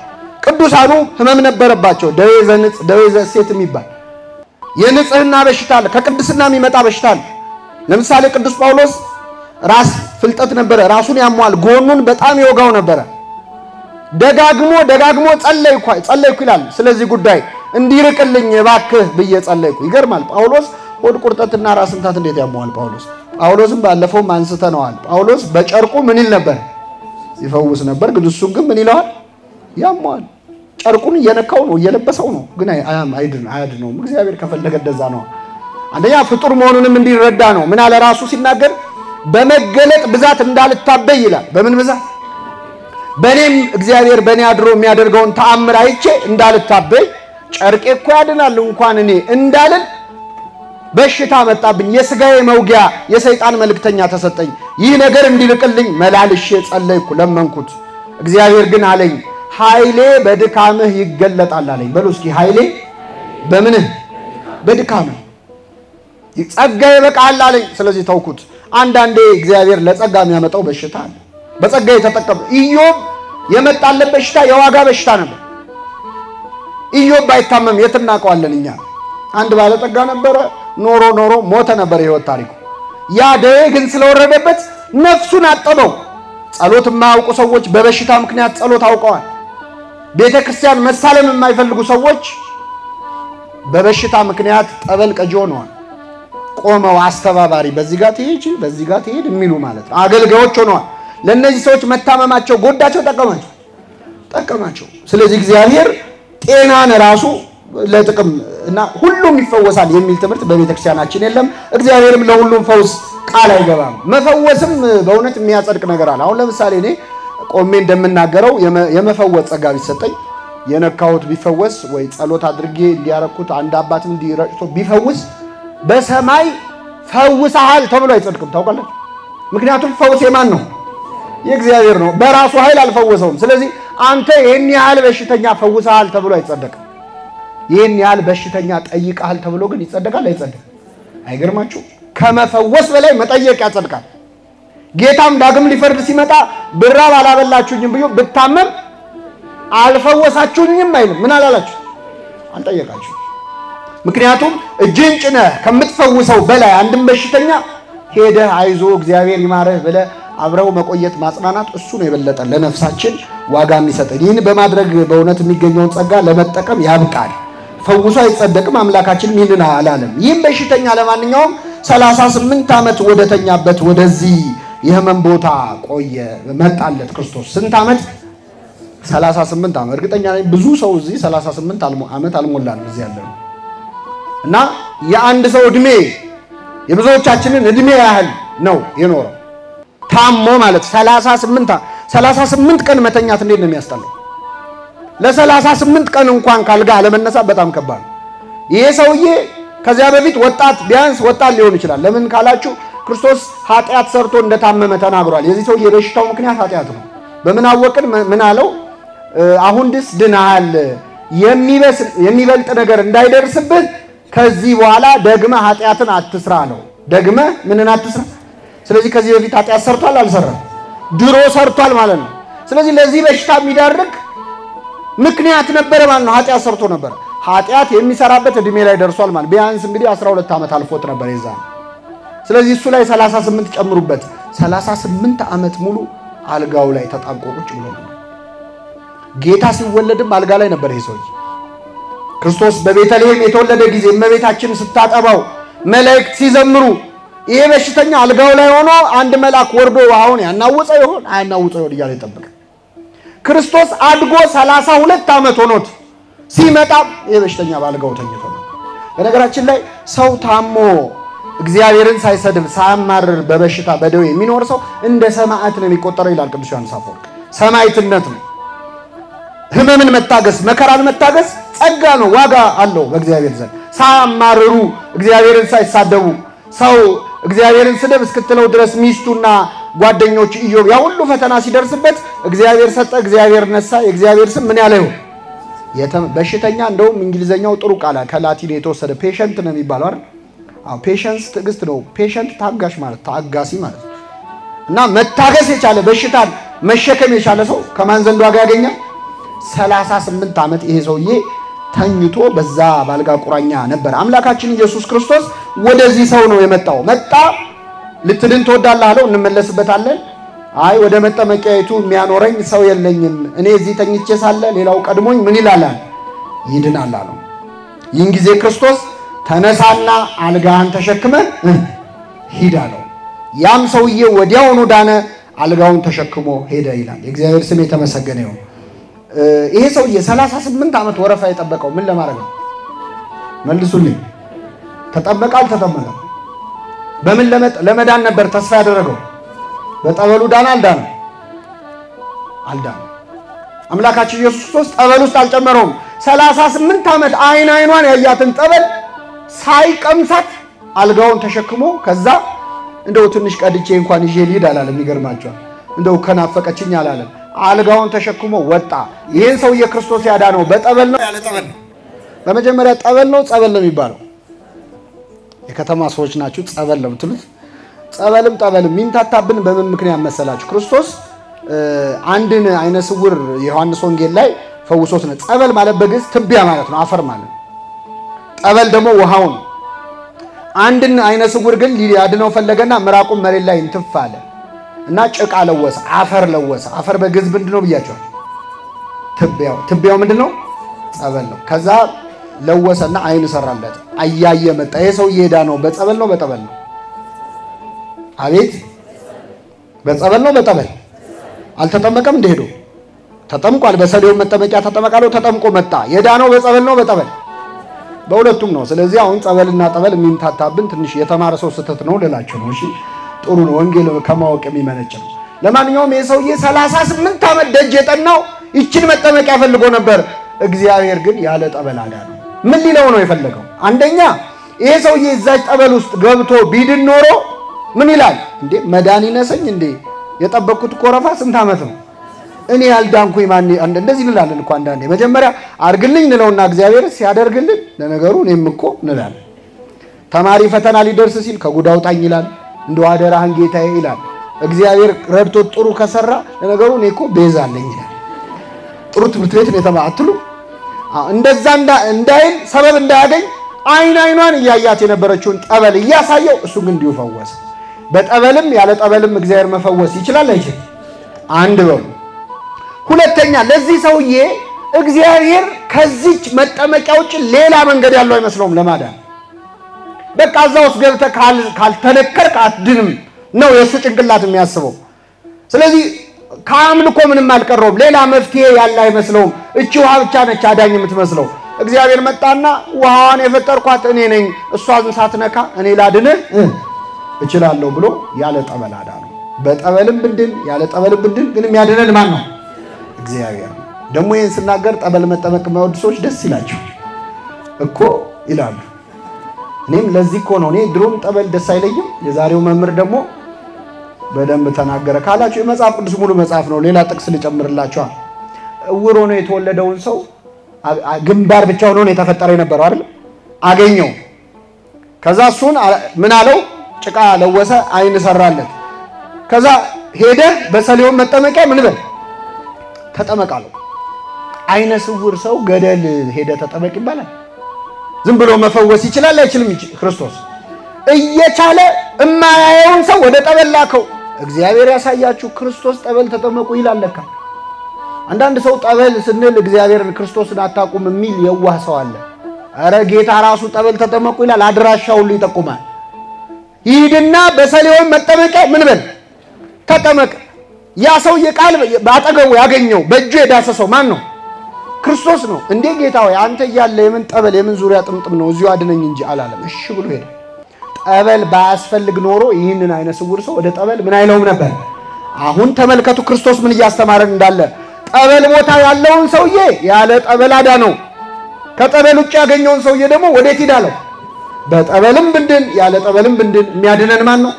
ቅዱሳኑ ህመም ነበረባቸው። ደዌ ዘንጽ፣ ደዌ ዘሴት የሚባል የንጽህና በሽታ አለ። ከቅድስና የሚመጣ በሽታ አለ። ለምሳሌ ቅዱስ ጳውሎስ ራስ ፍልጠት ነበረ፣ ራሱን ያሟል፣ ጎኑን በጣም ይወጋው ነበረ። ደጋግሞ ጸለይኩ ይላል። ስለዚህ ጉዳይ እንዲርቅልኝ እባክህ ብዬ ጸለይኩ። ይገርማል። ጳውሎስ ሆድ ቁርጠትና ራስ ምታት እንዴት ያሟል? ጳውሎስም ባለፈውም አንስተነዋል። ጳውሎስ በጨርቁ ምን ይል ነበር? ይፈውስ ነበር። ግን እሱን ግን ምን ይለዋል? ያሟል። ጨርቁን እየነካው ነው፣ እየለበሰው ነው፣ ግን አያድነውም። እግዚአብሔር ከፈለገ እንደዛ ነው። አንደኛ ፍጡር መሆኑንም እንዲረዳ ነው። ምን አለ ራሱ ሲናገር? በመገለጥ ብዛት እንዳልታበይ ይላል። በምን ብዛት? በእኔም እግዚአብሔር በእኔ አድሮ የሚያደርገውን ተአምር አይቼ እንዳልታበይ ጨርቄ እኮ ያድናል እንኳን እኔ እንዳልን በሽታ መጣብኝ የስጋዬ መውጊያ የሰይጣን መልእክተኛ ተሰጠኝ ይህ ነገር እንዲልቅልኝ መላልሼ ጸለይኩ ለመንኩት እግዚአብሔር ግን አለኝ ኃይሌ በድካምህ ይገለጣል አለኝ በሉ እስኪ ኃይሌ በምንህ በድካምህ ጸጋዬ በቃል አለኝ ስለዚህ ተውኩት አንዳንዴ እግዚአብሔር ለጸጋ የሚያመጣው በሽታ አለ በጸጋዬ ተጠቀም ኢዮብ የመጣለት በሽታ የዋጋ በሽታ ነበር ኢዮብ ባይታመም የትናቀዋለን እኛ አንድ ባለጸጋ ነበር ኖሮ ሞተ ነበር ህይወት ታሪኩ ያ ደዌ ግን ስለወረደበት ነፍሱን አጠበው ጸሎት የማያውቁ ሰዎች በበሽታ ምክንያት ጸሎት አውቀዋል ቤተክርስቲያን መሳለም የማይፈልጉ ሰዎች በበሽታ ምክንያት ጠበል ቀጆ ሆነዋል ቆመው አስተባባሪ በዚህ ጋር ትሄድ የሚሉ ማለት ነው አገልጋዮች ሆነዋል ለነዚህ ሰዎች መታመማቸው ጎዳቸው ጠቀማቸው ስለዚህ እግዚአብሔር ጤናን ራሱ ለጥቅም እና ሁሉም ይፈወሳል የሚል ትምህርት በቤተክርስቲያናችን የለም እግዚአብሔርም ለሁሉም ፈውስ ቃል አይገባም መፈወስም በእውነት የሚያጸድቅ ነገር አለ አሁን ለምሳሌ እኔ ቆሜ እንደምናገረው የመፈወስ ጸጋ ቢሰጠኝ የነካሁት ቢፈወስ ወይ ጸሎት አድርጌ እንዲያረኩት አንድ አባትም እንዲረጭቶ ቢፈውስ በሰማይ ፈውሰሃል ተብሎ አይጸድቅም ታውቃላችሁ ምክንያቱም ፈውስ የማን ነው የእግዚአብሔር ነው በራሱ ኃይል አልፈወሰውም ስለዚህ አንተ ይሄን ያህል በሽተኛ ፈውሰሃል ተብሎ አይጸደቅም ይሄን ያህል በሽተኛ ጠይቀሃል ተብሎ ግን ይጸደቃል አይጸደቅም አይገርማችሁ ከመፈወስ በላይ መጠየቅ ያጸድቃል ጌታም ዳግም ሊፈርድ ሲመጣ ብራብ አላበላችሁኝም ብዩ ብታመም አልፈወሳችሁኝም አይልም ምን አላላችሁ አንጠየቃችሁ ምክንያቱም እጅን ጭነ ከምትፈውሰው በላይ አንድም በሽተኛ ሄደ አይዞ እግዚአብሔር ይማረህ ብለ አብረው መቆየት ማጽናናት እሱ ነው የበለጠ ለነፍሳችን ዋጋ የሚሰጠን ይህን በማድረግ በእውነት የሚገኘውን ጸጋ ለመጠቀም ያብቃል ፈውሶ አይጸደቅም አምላካችን ይህንን አላለም ይህም በሽተኛ ለማንኛውም 38 ዓመት ወደተኛበት ወደዚህ የህመም ቦታ ቆየ መጣለት ክርስቶስ ስንት ዓመት 38 ዓመት እርግጠኛ ነኝ ብዙ ሰው እዚህ 38 ዓመት አልሞላም እዚህ ያለው እና የአንድ ሰው እድሜ የብዙዎቻችንን እድሜ ያህል ነው የኖረው ታሞ ማለት 38 ቀን መተኛት እንዴት ነው የሚያስጠላው ለ38 ቀን እንኳን ካልጋ አለመነሳ በጣም ከባድ ይሄ ሰውዬ ከዚያ በፊት ወጣት ቢያንስ ወጣት ሊሆን ይችላል ለምን ካላችሁ ክርስቶስ ኃጢያት ሰርቶ እንደታመመ ተናግሯል የዚህ ሰውዬ በሽታው ምክንያት ኃጢያት ነው በምን አወቅን ምን አለው አሁን ድስ ድናል የሚበልጥ ነገር እንዳይደርስብህ ከዚህ በኋላ ደግመ ኃጢያትን አትስራ ነው ደግመ ምንን አትስራ ስለዚህ ከዚህ በፊት ኃጢያት ሰርቷል አልሰራም ድሮ ሰርቷል ማለት ነው ስለዚህ ለዚህ በሽታ የሚዳርግ ምክንያት ነበር ማለት ነው ኃጢያት ሰርቶ ነበር ኃጢያት የሚሰራበት እድሜ ላይ ደርሷል ማለት ቢያንስ እንግዲህ 12 ዓመት አልፎት ነበር ይዛ ስለዚህ እሱ ላይ 38 ጨምሩበት 38 ዓመት ሙሉ አልጋው ላይ ተጣብቆ ቁጭ ብሎ ነበር ጌታ ሲወለድም አልጋ ላይ ነበር ይሄ ሰው ክርስቶስ በቤተልሔም የተወለደ ጊዜ እመቤታችን ስታጠባው መላእክት ሲዘምሩ ይሄ በሽተኛ አልጋው ላይ ሆኖ አንድ መልአክ ወርዶ አሁን ያናውፀው ይሆን አያናውፀው ይሆን እያለ ይጠብቅ ክርስቶስ አድጎ 32 ዓመት ሆኖት ሲመጣ ይሄ በሽተኛ ባልጋው ተኝቶ ነው በነገራችን ላይ ሰው ታሞ እግዚአብሔርን ሳይሰድብ ሳያማርር በበሽታ በደዌ የሚኖር ሰው እንደ ሰማዕት ነው የሚቆጠረው ይላል ቅዱስ ዮሐንስ አፈወርቅ ሰማዕትነት ነው ህመምን መታገስ መከራን መታገስ ጸጋ ነው ዋጋ አለው በእግዚአብሔር ዘንድ ሳያማርሩ እግዚአብሔርን ሳይሳደቡ ሰው እግዚአብሔርን ስደብ እስክትለው ድረስ ሚስቱና ጓደኞች ኢዮብ ያ ሁሉ ፈተና ሲደርስበት እግዚአብሔር ሰጠ እግዚአብሔር ነሳ የእግዚአብሔር ስም ምን ያለው በሽተኛ እንደውም እንግሊዘኛው ጥሩ ቃል ከላቲን የተወሰደ ፔሸንት ነው የሚባለው አይደል አው ፔሸንስ ትዕግስት ነው ፔሸንት ታጋሽ ማለት ታጋሲ ማለት እና መታገስ የቻለ በሽታን መሸከም የቻለ ሰው ከማን ዘንድ ዋጋ ያገኛል 38 ዓመት ይሄ ሰውዬ ተኝቶ በዛ ባልጋ ቁራኛ ነበር አምላካችን ኢየሱስ ክርስቶስ ወደዚህ ሰው ነው የመጣው መጣ ልትድን ተወዳለህ አለው እንመለስበታለን አይ ወደ መጠመቂያይቱ የሚያኖረኝ ሰው የለኝም እኔ እዚህ ተኝቼ ሳለ ሌላው ቀድሞኝ ምን ይላል ይድናል አለው ይህን ጊዜ ክርስቶስ ተነሳና አልጋህን ተሸክመ ሂድ አለው ያም ሰውዬ ወዲያውኑ ዳነ አልጋውን ተሸክሞ ሄደ ይላል የእግዚአብሔር ስም የተመሰገነ ይሁን ይሄ ሰውዬ 38 ዓመት ወረፋ የጠበቀው ምን ለማድረግ ነው መልሱልኝ ተጠበቀ አልተጠበቀ በምን ለመዳን ነበር ተስፋ ያደረገው በጠበሉ ዳና አልዳነ አምላካችን ኢየሱስ ክርስቶስ ጠበል ውስጥ አልጨመረውም 38 ዓመት አይኗን ያያትን ጠበል ሳይቀምሳት አልጋውን ተሸክሞ ከዛ እንደው ትንሽ ቀድቼ እንኳን ይዤ ልሂድ አላለም። ይገርማቸዋል። እንደው ከናፈቀችኝ አላለም። አልጋውን ተሸክሞ ወጣ። ይሄን ሰው የክርስቶስ ያዳነው በጠበል ነው ያለ ጠበል ነው? በመጀመሪያ ጠበል ነው ጸበል ነው የሚባለው? የከተማ ሰዎች ናችሁ ጸበል ነው የምትሉት። ጠበልም ሚንታታብን በምን ምክንያት መሰላችሁ? ክርስቶስ አንድን አይነ ስውር ዮሐንስ ወንጌል ላይ ፈውሶት ነው። ጸበል ማለት በግዕዝ ትቢያ ማለት ነው፣ አፈር ማለት። ጠበል ደግሞ ውሃው ነው። አንድን አይነ ስውር ግን ሊያድነው ፈለገና ምራቁን መሬት ላይ እንትፍ አለ እና ጭቃ ለወሰ፣ አፈር ለወሰ። አፈር በግዕዝ ምንድነው ብያቸዋል? ትቢያው ምንድነው? ጸበል ነው። ከዛ ለወሰና አይን ሰራለት፣ አያየ መጣ። ይሄ ሰው የዳነው በጸበል ነው በጠበል ነው? አቤት በጸበል ነው በጠበል? አልተጠመቀም እንደሄዶ ተጠምቋል። በሰሌው መጠመቂያ ተጠመቃለው፣ ተጠምቆ መጣ። የዳነው በጸበል ነው በጠበል? በሁለቱም ነው። ስለዚህ አሁን ጸበልና ጠበል የሚንታታብን ትንሽ የተማረ ሰው ስተት ነው ልላችሁ ነው። እሺ ጥሩ ነው፣ ወንጌል ከማወቅ የሚመነጭ ነው። ለማንኛውም የሰውዬ 38 ዓመት ደጅ የጠናው ይችን መጠመቂያ ፈልጎ ነበር። እግዚአብሔር ግን ያለ ጠበል አዳነው። ምን ሊለው ነው የፈለገው? አንደኛ ይሄ ሰውዬ እዛች ጠበል ውስጥ ገብቶ ቢድን ኖሮ ምን ይላል? እንዴ መዳን ይነሰኝ እንዴ? የጠበቅኩት ኮረፋ ስንት ዓመት ነው? እኔ ያልዳንኩኝ ማን እንደዚህ እንላለን እኮ አንዳንዴ። መጀመሪያ አርግልኝ እንለውና እግዚአብሔር ሲያደርግልን ለነገሩ እኔም እኮ እንላለን። ተማሪ ፈተና ሊደርስ ሲል ከጉድ አውጣኝ ይላል። እንደው አደራህን ጌታዬ ይላል። እግዚአብሔር ረድቶት ጥሩ ከሰራ ለነገሩ እኔ እኮ ቤዛ አለኝ ይላል። ጥሩ ትምህርት ቤት ነው የተማአትሉ እንደዛ እንዳይል ሰበብ እንዳያገኝ አይኗን እያያት የነበረችውን ጠበል እያሳየው እሱ ግን እንዲሁ ፈወሰ። በጠበልም ያለ ጠበልም እግዚአብሔር መፈወስ ይችላል አይችልም? አንድ በሉ። ሁለተኛ ለዚህ ሰውዬ እግዚአብሔር ከዚች መጠመቂያ ውጭ ሌላ መንገድ ያለው አይመስለውም ለማዳን። በቃ እዛ ውስጥ ገብተህ ካልተነከርክ አትድንም ነው የሱ ጭንቅላት የሚያስበው። ስለዚህ ከአምልኮ ምንም አልቀረውም፣ ሌላ መፍትሄ ያለ አይመስለውም። እቺ ውሃ ብቻ ነች አዳኝ የምትመስለው። እግዚአብሔር መጣና ውሃዋን የፈጠርኳት እኔ ነኝ፣ እሷን ሳትነካ እኔ ላድንህ እችላለሁ ብሎ ያለ ጠበል አዳነው። በጠበልም ብንድን ያለ ጠበልም ብንድን ግን የሚያድነን ማን ነው? እግዚአብሔር። ደግሞ ይሄን ስናገር ጠበል መጠመቅ የማይወዱ ሰዎች ደስ ይላቸው እኮ ይላሉ። እኔም ለዚህ እኮ ነው እኔ ድሮም ጠበል ደስ አይለኝም። የዛሬው መምህር ደግሞ በደንብ ተናገረ ካላችሁ የመጽሐፍ ቅዱስ ሙሉ መጽሐፍ ነው። ሌላ ጥቅስ ልጨምርላችሁ። እውር ሆኖ የተወለደውን ሰው ግንባር ብቻ ሆኖ ነው የተፈጠረ የነበረው አይደል? አገኘው። ከዛ እሱን ምን አለው? ጭቃ ለወሰ፣ አይን ሰራለት። ከዛ ሄደ በሰሌው መጠመቂያ ምን በል ተጠመቃለው። አይነ ስውር ሰው ገደል ሄደ ተጠመቅ ይባላል? ዝም ብሎ መፈወስ ይችላል አይችልም? ክርስቶስ እየቻለ እማያየውን ሰው ወደ ጠበል ላከው። እግዚአብሔር ያሳያችሁ። ክርስቶስ ጠበል ተጠመቁ ይላል ለካ። አንዳንድ ሰው ጠበል ስንል እግዚአብሔርን ክርስቶስን አታውቁም የሚል የዋህ ሰው አለ። አረ ጌታ ራሱ ጠበል ተጠመቁ ይላል፣ አድራሻው ሁሉ ይጠቁማል። ይሄድና በሰሌው መጠመቂያ ምን በል ተጠመቅ። ያ ሰው የቃል ባጠገቡ ያገኘው በእጁ የዳሰሰው ማን ነው? ክርስቶስ ነው። እንዴ ጌታ ሆይ አንተ እያለ የምን ጠበል የምን ዙሪያ ጥምጥም ነው? እዚሁ አድነኝ እንጂ አላለም። እሺ ብሎ ሄደ። ጠበል ባያስፈልግ ኖሮ ይህንን አይነ ስውር ሰው ወደ ጠበል ምን አይለውም ነበር። አሁን ተመልከቱ ክርስቶስ ምን እያስተማረን እንዳለ። ጠበል ቦታ ያለውን ሰውዬ ያለ ጠበል አዳነው። ከጠበል ውጭ ያገኘውን ሰውዬ ደግሞ ወዴት ሄዳለው? በጠበልም ብንድን ያለ ጠበልም ብንድን የሚያድነን ማን ነው?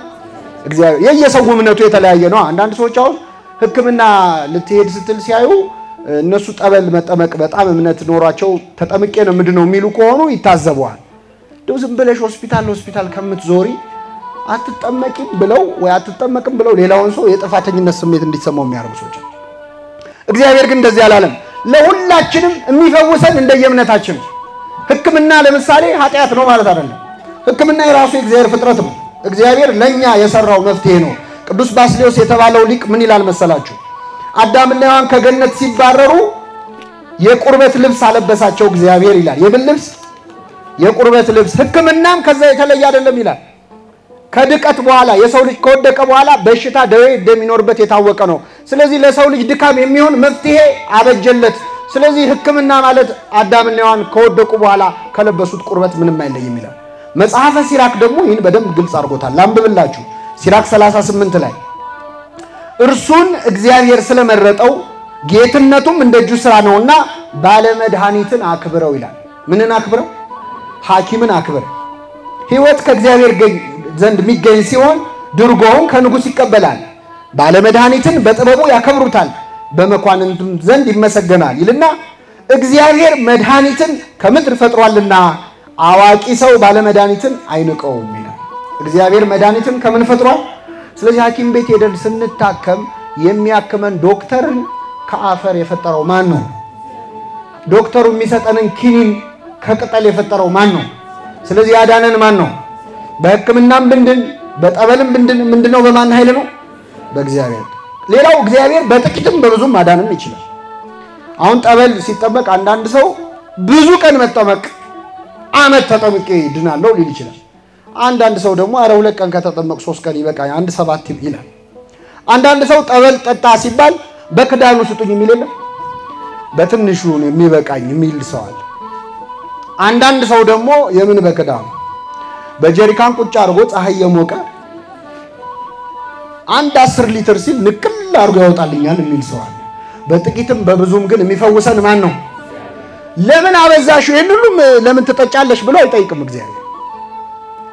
እግዚአብሔር። የየሰው እምነቱ የተለያየ ነው። አንዳንድ ሰዎች አሁን ሕክምና ልትሄድ ስትል ሲያዩ እነሱ ጠበል መጠመቅ በጣም እምነት ኖሯቸው ተጠምቄ ነው ምንድነው የሚሉ ከሆኑ ይታዘበዋል። ደው ዝም ብለሽ ሆስፒታል ከምትዞሪ አትጠመቂም ብለው ወይ አትጠመቅም ብለው ሌላውን ሰው የጥፋተኝነት ስሜት እንዲሰማው የሚያደርጉ ሰዎች። እግዚአብሔር ግን እንደዚህ አላለም። ለሁላችንም የሚፈውሰን እንደየእምነታችን። ሕክምና ለምሳሌ ኃጢአት ነው ማለት አይደለም። ሕክምና የራሱ የእግዚአብሔር ፍጥረት ነው። እግዚአብሔር ለኛ የሰራው መፍትሄ ነው። ቅዱስ ባስልዮስ የተባለው ሊቅ ምን ይላል መሰላችሁ? አዳምና ሔዋን ከገነት ሲባረሩ የቁርበት ልብስ አለበሳቸው እግዚአብሔር ይላል። የምን ልብስ? የቁርበት ልብስ። ሕክምናም ከዛ የተለየ አይደለም ይላል። ከድቀት በኋላ የሰው ልጅ ከወደቀ በኋላ በሽታ ደዌ እንደሚኖርበት የታወቀ ነው። ስለዚህ ለሰው ልጅ ድካም የሚሆን መፍትሄ አበጀለት። ስለዚህ ሕክምና ማለት አዳምና ሔዋን ከወደቁ በኋላ ከለበሱት ቁርበት ምንም አይለይም ይላል። መጽሐፈ ሲራክ ደግሞ ይህን በደንብ ግልጽ አድርጎታል። ላንብብላችሁ። ሲራክ 38 ላይ እርሱን እግዚአብሔር ስለመረጠው ጌትነቱም እንደ እጁ ሥራ ነውና ባለመድኃኒትን አክብረው ይላል። ምንን አክብረው? ሐኪምን አክብር። ሕይወት ከእግዚአብሔር ዘንድ የሚገኝ ሲሆን ድርጎውን ከንጉሥ ይቀበላል። ባለመድኃኒትን በጥበቡ ያከብሩታል፣ በመኳንንቱም ዘንድ ይመሰገናል ይልና እግዚአብሔር መድኃኒትን ከምድር ፈጥሯልና አዋቂ ሰው ባለመድኃኒትን አይንቀውም ይላል። እግዚአብሔር መድኃኒትን ከምን ፈጥሯል? ስለዚህ ሐኪም ቤት ሄደን ስንታከም የሚያክመን ዶክተርን ከአፈር የፈጠረው ማን ነው? ዶክተሩ የሚሰጠንን ኪኒን ከቅጠል የፈጠረው ማን ነው? ስለዚህ ያዳነን ማን ነው? በሕክምናም ብንድን በጠበልም ብንድን ምንድነው? በማን ኃይል ነው? በእግዚአብሔር። ሌላው እግዚአብሔር በጥቂትም በብዙም ማዳንም ይችላል። አሁን ጠበል ሲጠመቅ አንዳንድ ሰው ብዙ ቀን መጠመቅ ዓመት ተጠምቄ ድናለሁ ሊል ይችላል። አንዳንድ ሰው ደግሞ አረ 2 ቀን ከተጠመቅ 3 ቀን ይበቃኝ 1 7 ይላል። አንዳንድ ሰው ጠበል ጠጣ ሲባል በክዳኑ ስጡኝ የሚል የለም፣ በትንሹ የሚበቃኝ የሚል ሰው አለ። አንዳንድ ሰው ደግሞ የምን በክዳኑ በጀሪካን ቁጭ አድርጎ ፀሐይ የሞቀ 10 ሊትር ሲል ንቅል አድርጎ ያወጣልኛል የሚል ሰው አለ። በጥቂትም በብዙም ግን የሚፈውሰን ማን ነው? ለምን አበዛሽ ይሄን ሁሉ ለምን ትጠጫለሽ ብሎ አይጠይቅም እግዚአብሔር።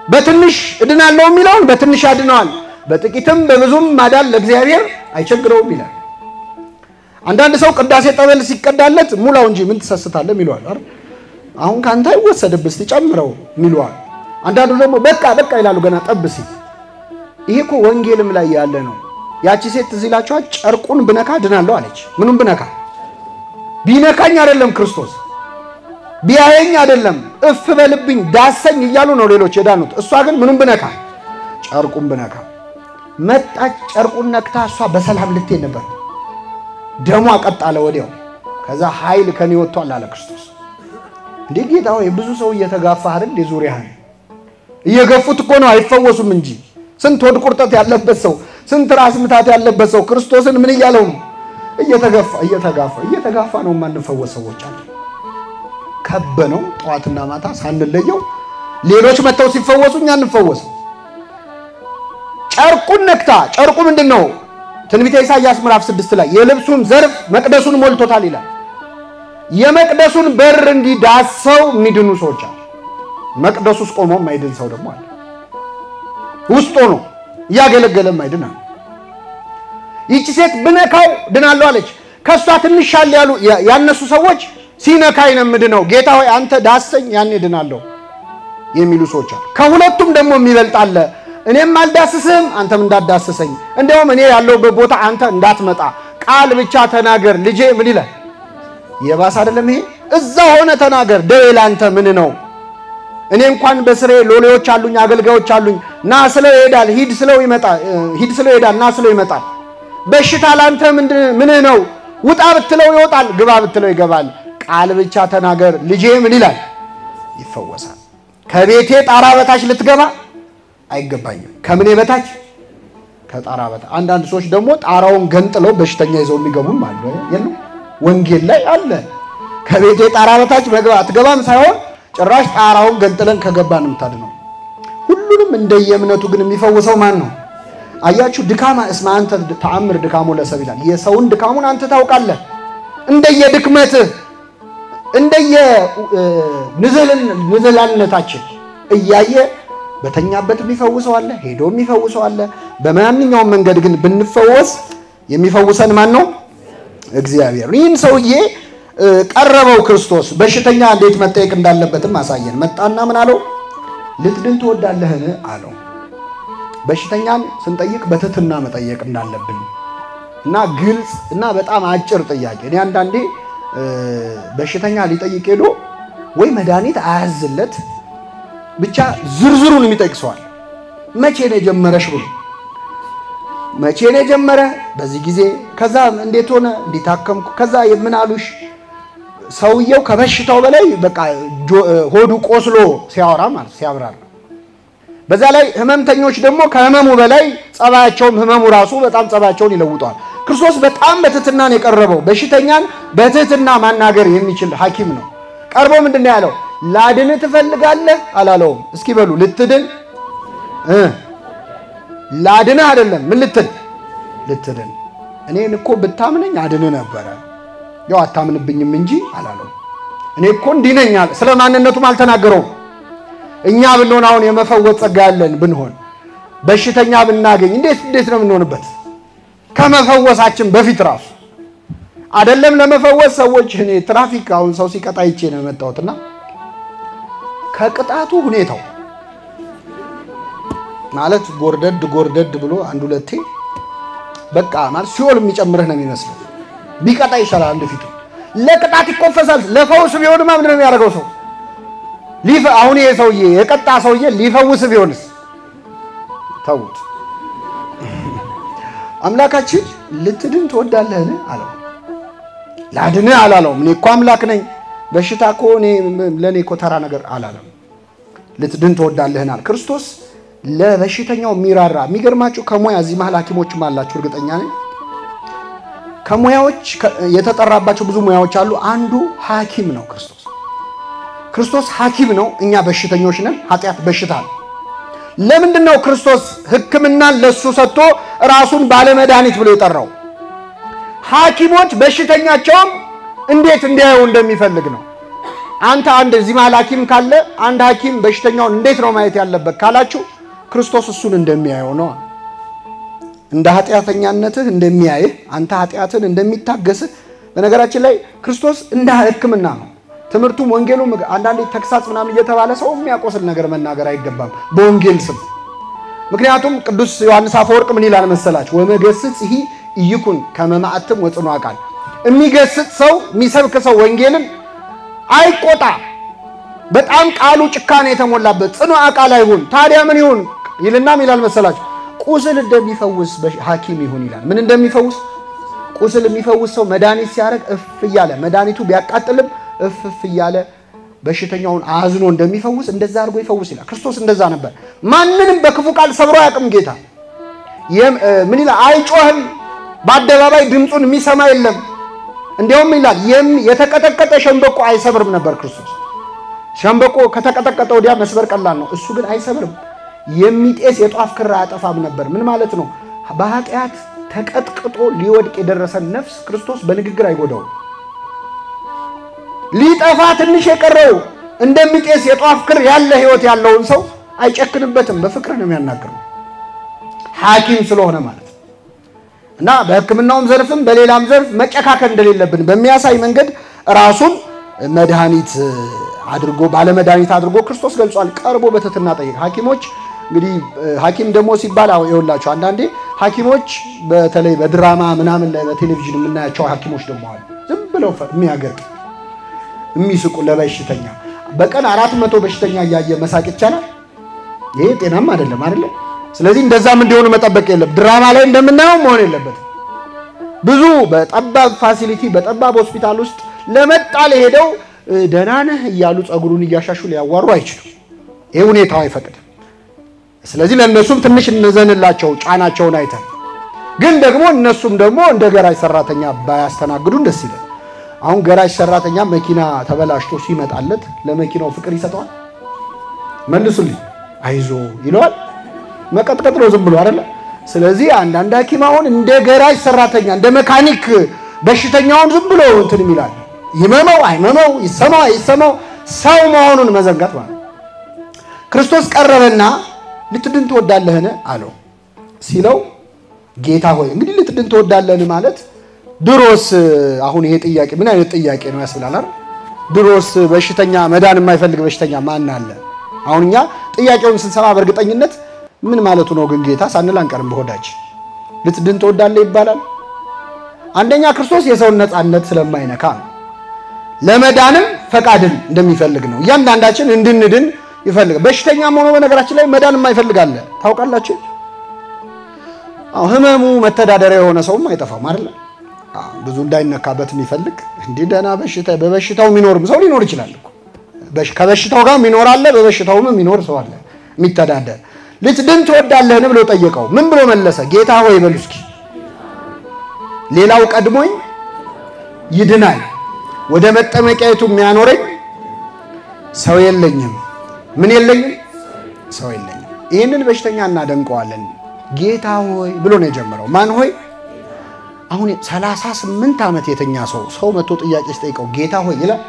በትንሽ እድናለሁ የሚለውን በትንሽ ያድነዋል፣ በጥቂትም በብዙም ማዳን ለእግዚአብሔር አይቸግረውም ይላል። አንዳንድ ሰው ቅዳሴ ጠበል ሲቀዳለት ሙላው እንጂ ምን ትሰስታለህ ይለዋል አይደል? አሁን ካንተ አይወሰድብስ ትጨምረው ይለዋል። አንዳንዱ ደግሞ በቃ ይላሉ ገና ጠብሲ። ይሄ እኮ ወንጌልም ላይ ያለ ነው። ያቺ ሴት እዚህ ላችኋ ጨርቁን ብነካ ድናለሁ አለች። ምኑን ብነካ? ቢነካኝ አይደለም ክርስቶስ ቢያየኝ አይደለም እፍ በልብኝ ዳሰኝ እያሉ ነው ሌሎች የዳኑት። እሷ ግን ምኑን ብነካ? ጨርቁን ብነካ። መጣች ጨርቁን ነክታ እሷ በሰላም ልትሄድ ነበር። ደሟ ቀጣለ ወዲያው። ከዛ ኃይል ከኔ ወጥቷል አለ ክርስቶስ። እንዴ ጌታ ሆይ ብዙ ሰው እየተጋፋ አይደል ዙሪያህን እየገፉት እኮ ነው አይፈወሱም እንጂ። ስንት ወድ ቁርጠት ያለበት ሰው ስንት ራስ ምታት ያለበት ሰው ክርስቶስን ምን እያለው ነው? እየተጋፋ ነው የማንፈወስ ሰዎች አሉ። ከበነው ጧትና ማታ ሳንለየው ሌሎች መተው ሲፈወሱ እኛ እንፈወስ። ጨርቁን ነክታ ጨርቁ ምንድነው? ትንቢተ ኢሳይያስ ምዕራፍ 6 ላይ የልብሱን ዘርፍ መቅደሱን ሞልቶታል ይላል። የመቅደሱን በር እንዲዳሰው የሚድኑ ሰዎች አሉ። መቅደሱስ ቆሞ የማይድን ሰው ደግሞ አለ። ውስጥ ሆኖ ያገለገለም አይድን። ይቺ ሴት ብነካው ድናለሁ አለች። ከሷ ትንሽ ያሉ ያነሱ ሰዎች ሲነካይ ነው ምድነው ጌታ ሆይ አንተ ዳሰኝ ያኔ ድናለሁ የሚሉ ሰዎች አሉ። ከሁለቱም ደግሞ የሚበልጥ አለ። እኔም አልዳስስም አንተም እንዳዳስሰኝ፣ እንደውም እኔ ያለውበት ቦታ አንተ እንዳትመጣ ቃል ብቻ ተናገር ልጄ ምን ይላል? የባሰ አይደለም ይሄ? እዛ ሆነ ተናገር ደዌ ላንተ ምን ነው? እኔ እንኳን በስሬ ሎሌዎች አሉኝ አገልጋዮች አሉኝ። ና ስለው ይሄዳል ሂድ ስለው ይሄዳል ና ስለው ይመጣል። በሽታ ላንተ ምን ነው? ውጣ ብትለው ይወጣል፣ ግባ ብትለው ይገባል። ቃል ብቻ ተናገር ልጄ ምን ይላል? ይፈወሳል። ከቤቴ ጣራ በታች ልትገባ አይገባኝም። ከምኔ በታች? ከጣራ በታች። አንዳንድ ሰዎች ደግሞ ጣራውን ገንጥለው በሽተኛ ይዘው የሚገቡም አሉ። የሉ ወንጌል ላይ አለ። ከቤቴ ጣራ በታች መግባት አትገባም ሳይሆን ጭራሽ ጣራውን ገንጥለን ከገባን ምታድነው። ሁሉንም እንደየእምነቱ ግን የሚፈውሰው ማን ነው? አያችሁ ድካማ እስማ አንተ ተአምር ድካሙ ለሰብ ይላል። የሰውን ድካሙን አንተ ታውቃለህ። እንደየድክመትህ እንደየ ንዝህላልነታችን እያየ በተኛበት የሚፈውሰው አለ፣ ሄዶ የሚፈውሰው አለ። በማንኛውም መንገድ ግን ብንፈወስ የሚፈውሰን ማን ነው? እግዚአብሔር። ይህን ሰውዬ ቀረበው ክርስቶስ። በሽተኛ እንዴት መጠየቅ እንዳለበትም አሳየን። መጣና ምን አለው? ልትድን ትወዳለህን አለው። በሽተኛን ስንጠይቅ በትህትና መጠየቅ እንዳለብን እና ግልጽ እና በጣም አጭር ጥያቄ። እኔ አንዳንዴ በሽተኛ ሊጠይቅ ሄዶ ወይ መድኃኒት አያዝለት ብቻ ዝርዝሩን የሚጠይቅሰዋል። መቼ ነው የጀመረሽ ብሎ መቼ ነው የጀመረ? በዚህ ጊዜ። ከዛ እንዴት ሆነ? እንዲታከምኩ። ከዛ ምን አሉሽ? ሰውየው ከበሽታው በላይ በቃ ሆዱ ቆስሎ ሲያወራ ማለት ሲያብራራ። በዛ ላይ ህመምተኞች ደግሞ ከህመሙ በላይ ጸባያቸውም ህመሙ ራሱ በጣም ጸባያቸውን ይለውጣል። ክርስቶስ በጣም በትህትና ነው የቀረበው። በሽተኛን በትህትና ማናገር የሚችል ሐኪም ነው። ቀርቦ ምንድነው ያለው? ላድን ትፈልጋለህ አላለውም። እስኪ በሉ ልትድን ላድን አይደለም ምን ልትድን እኔን እኮ ብታምነኝ አድን ነበር ያው አታምንብኝም እንጂ አላለም እኔ እኮ እንዲነኛል ስለማንነቱም አልተናገረውም እኛ ብንሆን አሁን የመፈወስ ጸጋ ያለን ብንሆን በሽተኛ ብናገኝ እንዴት ነው የምንሆንበት ከመፈወሳችን በፊት ራሱ አይደለም ለመፈወስ ሰዎች እኔ ትራፊክ አሁን ሰው ሲቀጣ ይቼ ነው መጣውትና ከቅጣቱ ሁኔታው ማለት ጎርደድ ብሎ አንድ ሁለቴ በቃ ማለት ሲኦል የሚጨምርህ ነው የሚመስለው ቢቀጣ ይሻላል አንድ ፊቱ ለቅጣት ይቆፈሳል ለፈውስ ቢሆንማ ምን ነው የሚያደርገው ሰው አሁን ይሄ ሰውዬ የቀጣ ሰውዬ ሊፈውስ ቢሆንስ ተውት አምላካችን ልትድን ትወዳለህን አለው ላድን አላለውም እኔ እኮ አምላክ ነኝ በሽታ እኮ ለኔ እኮ ተራ ነገር አላለም ልትድን ትወዳለህን አለ ክርስቶስ ለበሽተኛው ሚራራ የሚገርማችሁ ከሙያ እዚህ መሃል ሐኪሞችም አላችሁ እርግጠኛ ነኝ ከሙያዎች የተጠራባቸው ብዙ ሙያዎች አሉ አንዱ ሐኪም ነው ክርስቶስ ሐኪም ነው እኛ በሽተኞች ነን ኃጢያት በሽታ ነው ለምንድነው ክርስቶስ ሕክምናን ለሱ ሰጥቶ ራሱን ባለመድኃኒት ብሎ የጠራው ሐኪሞች በሽተኛቸውም እንዴት እንዲያዩ እንደሚፈልግ ነው አንተ አንድ እዚህ መሃል ሐኪም ካለ አንድ ሐኪም በሽተኛውን እንዴት ነው ማየት ያለበት ካላችሁ ክርስቶስ እሱን እንደሚያየው ነው እንደ ኃጢያተኛነትህ እንደሚያይህ አንተ ኃጢያትን እንደሚታገስህ በነገራችን ላይ ክርስቶስ እንደ ሕክምና ነው ትምርቱም ወንጌሉም አንዳንዴ ተክሳጽ ምናምን እየተባለ ሰው የሚያቆስል ነገር መናገር አይገባም በወንጌል ስም ምክንያቱም ቅዱስ ዮሐንስ አፈወርቅ ምን ይላል መሰላችሁ ወመገስጽ ይሄ ይኩን ከመማዕተም ወጽኑ አቃል የሚገስጽ ሰው የሚሰብክ ሰው ወንጌልን አይቆጣ በጣም ቃሉ ጭካኔ የተሞላበት ጽኑ አቃል አይሁን ታዲያ ምን ይሁን ይልናም ይላል መሰላችሁ ቁስል እንደሚፈውስ ሐኪም ይሁን ይላል ምን እንደሚፈውስ ቁስል የሚፈውስ ሰው መድኃኒት ሲያረግ እፍ ይያለ መድኃኒቱ ቢያቃጥልም እፍ ይያለ በሽተኛውን አዝኖ እንደሚፈውስ እንደዛ አድርጎ ይፈውስ ይላል ክርስቶስ እንደዛ ነበር ማንንም በክፉ ቃል ሰብሮ ያቅም ጌታ ምን ይላል አይጮህም በአደባባይ ድምጹን የሚሰማ የለም እንዲያውም ይላል የተቀጠቀጠ ሸንበቆ አይሰብርም ነበር ክርስቶስ ሸንበቆ ከተቀጠቀጠ ወዲያ መስበር ቀላል ነው እሱ ግን አይሰብርም የሚጤስ የጧፍ ክራ ያጠፋም ነበር ምን ማለት ነው በኃጢያት ተቀጥቅጦ ሊወድቅ የደረሰ ነፍስ ክርስቶስ በንግግር አይጎዳው ሊጠፋ ትንሽ የቀረው እንደሚጤስ የጧፍ ክር ያለ ህይወት ያለውን ሰው አይጨክንበትም በፍቅር ነው የሚያናገረው ሐኪም ስለሆነ ማለት እና በሕክምናውም ዘርፍም በሌላም ዘርፍ መጨካከል እንደሌለብን በሚያሳይ መንገድ ራሱን መድኃኒት አድርጎ ባለመድኃኒት አድርጎ ክርስቶስ ገልጿል ቀርቦ በትህትና ጠይቅ ሐኪሞች እንግዲህ ሐኪም ደግሞ ሲባል ይኸውላችሁ አንዳንዴ ሐኪሞች በተለይ በድራማ ምናምን ላይ በቴሌቪዥን የምናያቸው ሐኪሞች ደግሞ አሉ ዝም ብለው የሚያገርቅ የሚስቁ ለበሽተኛ በቀን 400 በሽተኛ ያየ መሳቅ ይቻላል ይሄ ጤናም አይደለም አይደል ስለዚህ እንደዛም እንዲሆኑ መጠበቅ የለም ድራማ ላይ እንደምናየው መሆን የለበት ብዙ በጠባብ ፋሲሊቲ በጠባብ ሆስፒታል ውስጥ ለመጣል ሄደው ደህና ነህ እያሉ ጸጉሩን እያሻሹ ሊያዋሩ አይችሉም ይሄ ሁኔታው አይፈቅድም ስለዚህ ለነሱም ትንሽ እንዘንላቸው ጫናቸውን አይተን ግን ደግሞ እነሱም ደግሞ እንደ ገራጅ ሰራተኛ ባያስተናግዱ ደስ ይላል አሁን ገራጅ ሰራተኛ መኪና ተበላሽቶ ሲመጣለት ለመኪናው ፍቅር ይሰጣል መልሱልኝ አይዞ ይለዋል መቀጥቀጥ ነው ዝም ብሎ አይደለ ስለዚህ አንዳንድ ሐኪም አሁን እንደ ገራጅ ሰራተኛ እንደ መካኒክ በሽተኛውን ዝም ብሎ እንትን ይላል ይመመው አይመመው ይሰማው ሰው መሆኑን መዘንጋት ማለት ክርስቶስ ቀረበና ልትድን ትወዳለህን አለው ሲለው ጌታ ሆይ እንግዲህ ልትድን ትወዳለህን ማለት ድሮስ አሁን ይሄ ጥያቄ ምን አይነት ጥያቄ ነው ያስብላል አይደል ድሮስ በሽተኛ መዳን የማይፈልግ በሽተኛ ማን አለ አሁንኛ ጥያቄውን ስንሰማ በእርግጠኝነት ምን ማለቱ ነው ግን ጌታ ሳንል አንቀርም በሆዳችን ልትድን ትወዳለህ ይባላል አንደኛ ክርስቶስ የሰውን ነፃነት ስለማይነካ ለመዳንም ፈቃድን እንደሚፈልግ ነው ያንዳንዳችን እንድንድን ይፈልጋል በሽተኛም ሆኖ በነገራችን ላይ መዳን የማይፈልግ አለ ታውቃላችሁ ህመሙ መተዳደሪያ የሆነ ሰውም አይጠፋም አይደል ብዙ እንዳይነካበት የሚፈልግ እንዴ ደና በበሽታው የሚኖርም ሰው ሊኖር ይችላል እኮ ከበሽታው ጋር የሚኖር አለ በበሽታውም የሚኖር ሰው አለ የሚተዳደር ልትድን ትወዳለህን ብሎ ጠየቀው ምን ብሎ መለሰ ጌታ ሆይ በሉ እስኪ ሌላው ቀድሞኝ ይድናል ወደ መጠመቂያይቱ የሚያኖረኝ ሰው የለኝም ምን የለኝም ሰው የለኝም ይሄንን በሽተኛ እናደንቀዋለን ጌታ ሆይ ብሎ ነው የጀመረው ማን ሆይ አሁን 38 ዓመት የተኛ ሰው መጥቶ ጥያቄ ሲጠይቀው ጌታ ሆይ ይላል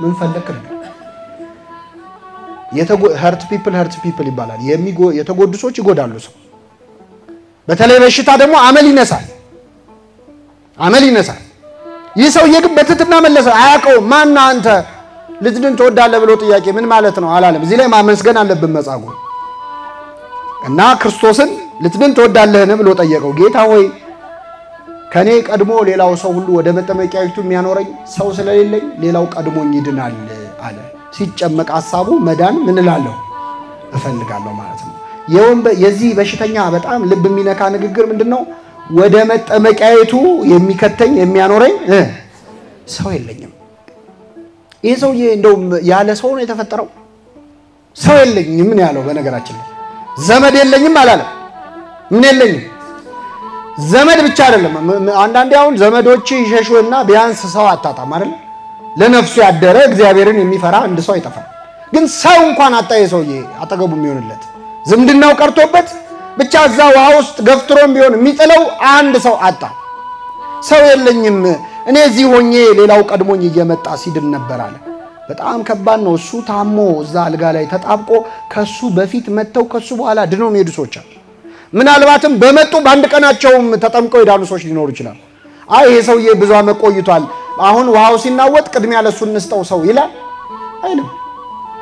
ምን ፈለክ ነው? ሀርት ፒፕል ይባላል። የተጎዱ ሰዎች ይጎዳሉ ሰው። በተለይ በሽታ ደግሞ አመል ይነሳል። ይህ ሰውዬ ግን በትህትና መለሰ። አያውቀውም። ማን አንተ ልትድን ትወዳለህ ብሎ ጥያቄ ምን ማለት ነው አላለም። እዚህ ላይ ማመስገን አለብን መጻጉዕ እና ክርስቶስን ልትድን ትወዳለህን ብሎ ጠየቀው። ጌታ ሆይ ከኔ ቀድሞ ሌላው ሰው ሁሉ ወደ መጠመቂያይቱ የሚያኖረኝ ሰው ስለሌለኝ ሌላው ቀድሞኝ ይድናል አለ። ሲጨመቅ ሐሳቡ መዳን ምን እላለሁ እፈልጋለሁ ማለት ነው። የዚህ በሽተኛ በጣም ልብ የሚነካ ንግግር ምንድነው? ወደ መጠመቂያይቱ የሚከተኝ የሚያኖረኝ ሰው የለኝም። ይሄ ሰውዬ እንደው ያለ ሰው ነው የተፈጠረው። ሰው የለኝም ምን ያለው በነገራችን ላይ ዘመድ የለኝም አላለም። ምን የለኝም ዘመድ ብቻ አይደለም። አንዳንዴ አሁን ዘመዶች ይሸሹና ቢያንስ ሰው አጣጣም አይደል? ለነፍሱ ያደረ እግዚአብሔርን የሚፈራ አንድ ሰው አይጠፋም። ግን ሰው እንኳን አጣ። የሰውዬ አጠገቡ የሚሆንለት ዝምድናው ቀርቶበት ብቻ እዛ ውሃ ውስጥ ገፍትሮም ቢሆን የሚጥለው አንድ ሰው አጣ። ሰው የለኝም እኔ እዚህ ሆኜ ሌላው ቀድሞኝ እየመጣ ሲድን ነበር አለ። በጣም ከባድ ነው። እሱ ታሞ እዛ አልጋ ላይ ተጣብቆ ከሱ በፊት መተው ከሱ በኋላ ድነው የሚሄዱ ሰዎች አሉ። ምናልባትም በመጡ በአንድ ቀናቸውም ተጠምቀው የዳኑ ሰዎች ሊኖሩ ይችላል። አይ ይሄ ሰውዬ ብዙ ዓመት ቆይቷል አሁን ውሃው ሲናወጥ ቅድሚያ ለሱ እንስጠው ሰው ይላል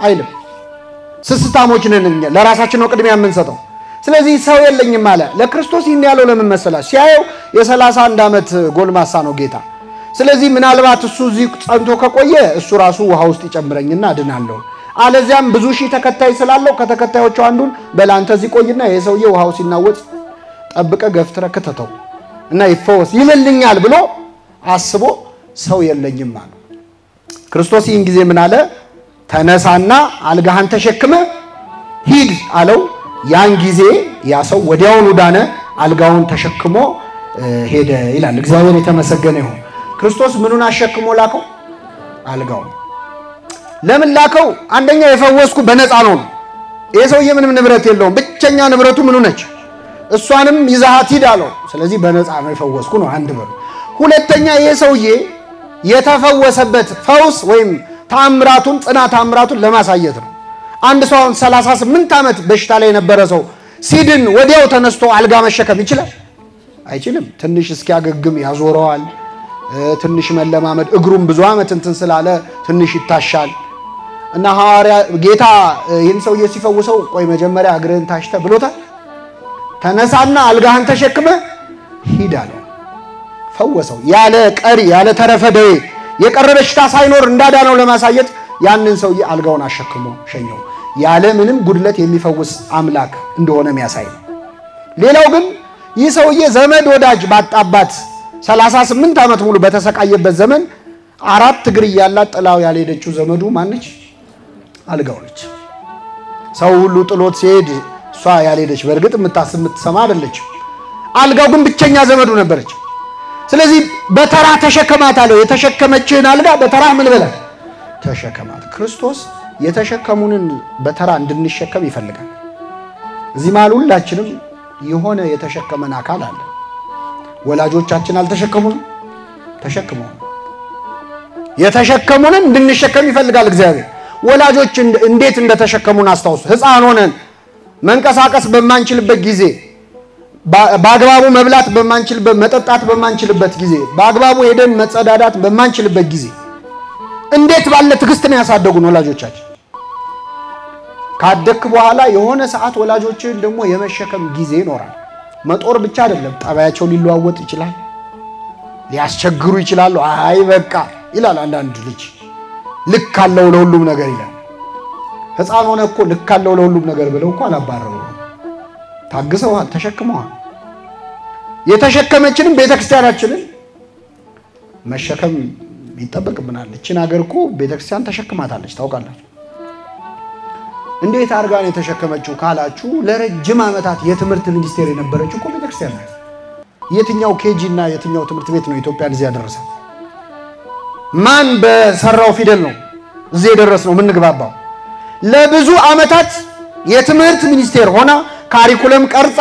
አይልም። ስስታሞች ነን እኛ ለራሳችን ነው ቅድሚያ የምንሰጠው። ስለዚህ ሰው የለኝም አለ። ለክርስቶስ ይሄን ያለው ለምን መሰላችሁ? ሲያየው የ31 ዓመት ጎልማሳ ነው ጌታ። ስለዚህ ምናልባት እሱ እዚህ ጸንቶ ከቆየ እሱ ራሱ ውሃ ውስጥ ይጨምረኝና ድናለሁ፣ አለዚያም ብዙ ሺህ ተከታይ ስላለው ከተከታዮቹ አንዱን በላንተ እዚህ ቆይና የሰውዬ ውሃው ሲናወጥ ጠብቀ ገፍትረ ከተተው እና ይፈወስ ይልልኛል ብሎ አስቦ ሰው የለኝም አለ። ክርስቶስ ይህን ጊዜ ምን አለ? ተነሳና አልጋህን ተሸክመ ሂድ አለው። ያን ጊዜ ያ ሰው ወዲያውኑ ዳነ፣ አልጋውን ተሸክሞ ሄደ ይላል። እግዚአብሔር የተመሰገነ ይሁን። ክርስቶስ ምኑን አሸክሞ ላከው? አልጋውን። ለምን ላከው? አንደኛ የፈወስኩ በነፃ ነው። ይሄ ሰውዬ ምንም ንብረት የለውም። ብቸኛ ንብረቱ ምኑ ነች? እሷንም ይዛሃት ሂድ አለው። ስለዚህ በነፃ ነው የፈወስኩ ነው አንድ በሉ። ሁለተኛ ይሄ ሰውዬ የተፈወሰበት ፈውስ ወይም ታምራቱን ጽናት ታምራቱን ለማሳየት ነው። አንድ ሰው 38 ዓመት በሽታ ላይ የነበረ ሰው ሲድን ወዲያው ተነስቶ አልጋ መሸከም ይችላል? አይችልም። ትንሽ እስኪያገግም ያዞረዋል። ትንሽ መለማመድ እግሩም ብዙ ዓመት እንትን ስላለ ትንሽ ይታሻል። እና ሐዋርያ ጌታ ይህን ሰውዬ ሲፈውሰው ቆይ መጀመሪያ እግርህን ታሽተ ብሎታል። ተነሳና አልጋህን ተሸክመ ሂድ አለው። ፈወሰው። ያለ ቀሪ ያለ ተረፈ ደዌ የቀረ በሽታ ሳይኖር እንዳዳነው ለማሳየት ያንን ሰውዬ አልጋውን አሸክሞ ሸኘው። ያለ ምንም ጉድለት የሚፈውስ አምላክ እንደሆነ የሚያሳይ ነው። ሌላው ግን ይህ ሰውዬ ዘመድ ወዳጅ ባጣባት 38 ዓመት ሙሉ በተሰቃየበት ዘመን 4 እግር ያላት ጥላው ያልሄደችው ዘመዱ ማነች? አልጋው ነች። ሰው ሁሉ ጥሎት ሲሄድ እሷ ያልሄደች በእርግጥ የምትሰማ አይደለች። አልጋው ግን ብቸኛ ዘመዱ ነበረች። ስለዚህ በተራ ተሸከማት አለው። የተሸከመችህን አልጋ በተራ ምን በለ ተሸከማት። ክርስቶስ የተሸከሙንን በተራ እንድንሸከም ይፈልጋል። እዚህ ማለት ሁላችንም የሆነ የተሸከመን አካል አለ። ወላጆቻችን አልተሸከሙንም? ተሸክመው የተሸከሙንን እንድንሸከም ይፈልጋል እግዚአብሔር። ወላጆች እንዴት እንደተሸከሙን አስታውሱ። ሕፃን ሆነን መንቀሳቀስ በማንችልበት ጊዜ በአግባቡ መብላት በማንችልበት መጠጣት በማንችልበት ጊዜ በአግባቡ ሄደን መጸዳዳት በማንችልበት ጊዜ እንዴት ባለ ትዕግስት ነው ያሳደጉን ወላጆቻችን። ካደክ በኋላ የሆነ ሰዓት ወላጆችን ደግሞ የመሸከም ጊዜ ይኖራል። መጦር ብቻ አይደለም፣ ጠባያቸው ሊለዋወጥ ይችላል፣ ሊያስቸግሩ ይችላሉ። አይ በቃ ይላል አንዳንድ ልጅ ልክ አለው ለሁሉም ነገር ይላል። ሕፃን ሆነ እኮ ልክ አለው ለሁሉም ነገር ብለው እኮ አላባረሩ። ታግሰዋል፣ ተሸክመዋል። የተሸከመችንም ቤተክርስቲያናችንን መሸከም ይጠበቅብናል። እቺን ሀገር እኮ ቤተክርስቲያን ተሸክማታለች ታውቃላችሁ። እንዴት አርጋን የተሸከመችው ካላችሁ ለረጅም ዓመታት የትምህርት ሚኒስቴር የነበረችው እኮ ቤተክርስቲያን ናት። የትኛው ኬጂ እና የትኛው ትምህርት ቤት ነው ኢትዮጵያን እዚህ ያደረሰው? ማን በሰራው ፊደል ነው እዚህ የደረስነው? ምን ግባባው? ለብዙ ዓመታት የትምህርት ሚኒስቴር ሆና ካሪኩለም ቀርጻ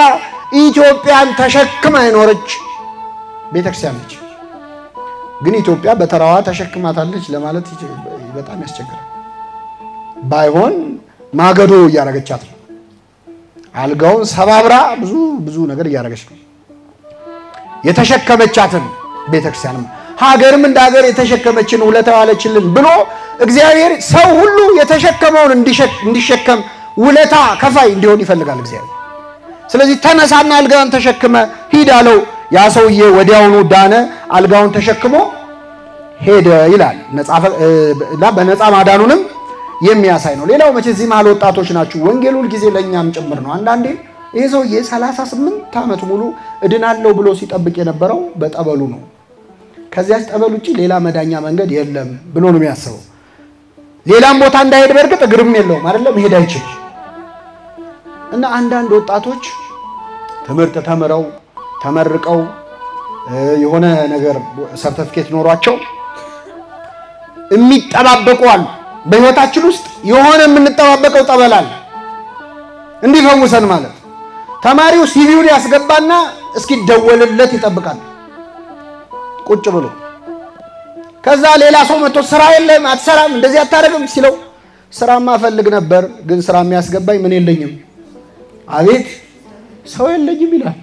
ኢትዮጵያን ተሸክማ የኖረች ቤተክርስቲያን ነች። ግን ኢትዮጵያ በተራዋ ተሸክማታለች ለማለት በጣም ያስቸግራል። ባይሆን ማገዶ እያረገቻት ነው። አልጋውን ሰባብራ ብዙ ነገር እያረገች ነው የተሸከመቻትን ቤተክርስቲያን። ሀገርም እንደ ሀገር የተሸከመችን ውለታ ዋለችልን ብሎ እግዚአብሔር ሰው ሁሉ የተሸከመውን እንዲሸከም ውለታ ከፋይ እንዲሆን ይፈልጋል እግዚአብሔር። ስለዚህ ተነሳና አልጋውን ተሸክመ ሂድ አለው። ያ ሰውዬ ወዲያውኑ ዳነ፣ አልጋውን ተሸክሞ ሄደ ይላል። በነፃ ማዳኑንም የሚያሳይ ነው። ሌላው መቼ እዚህ መሃል ወጣቶች ናችሁ፣ ወንጌል ሁሉ ጊዜ ለኛም ጭምር ነው። አንዳንዴ ይሄ ሰውዬ 38 ዓመት ሙሉ እድናለሁ ብሎ ሲጠብቅ የነበረው በጠበሉ ነው። ከዚያች ጠበል ውጪ ሌላ መዳኛ መንገድ የለም ብሎ ነው የሚያስበው። ሌላም ቦታ እንዳይሄድ በርግጥ እግርም የለውም አይደለም፣ መሄድ አይችልም። እና አንዳንድ ወጣቶች ትምህርት ተምረው ተመርቀው የሆነ ነገር ሰርቲፊኬት ኖሯቸው የሚጠባበቁ አሉ። በህይወታችን ውስጥ የሆነ የምንጠባበቀው ጠበል አለ እንዲፈውሰን ማለት። ተማሪው ሲቪውን ያስገባና እስኪደወልለት ይጠብቃል ቁጭ ብሎ። ከዛ ሌላ ሰው መጥቶ ስራ የለም አትሰራም እንደዚህ አታረግም ሲለው ስራማ ፈልግ ነበር ግን ስራ የሚያስገባኝ ምን የለኝም፣ አቤት ሰው የለኝም ይላል።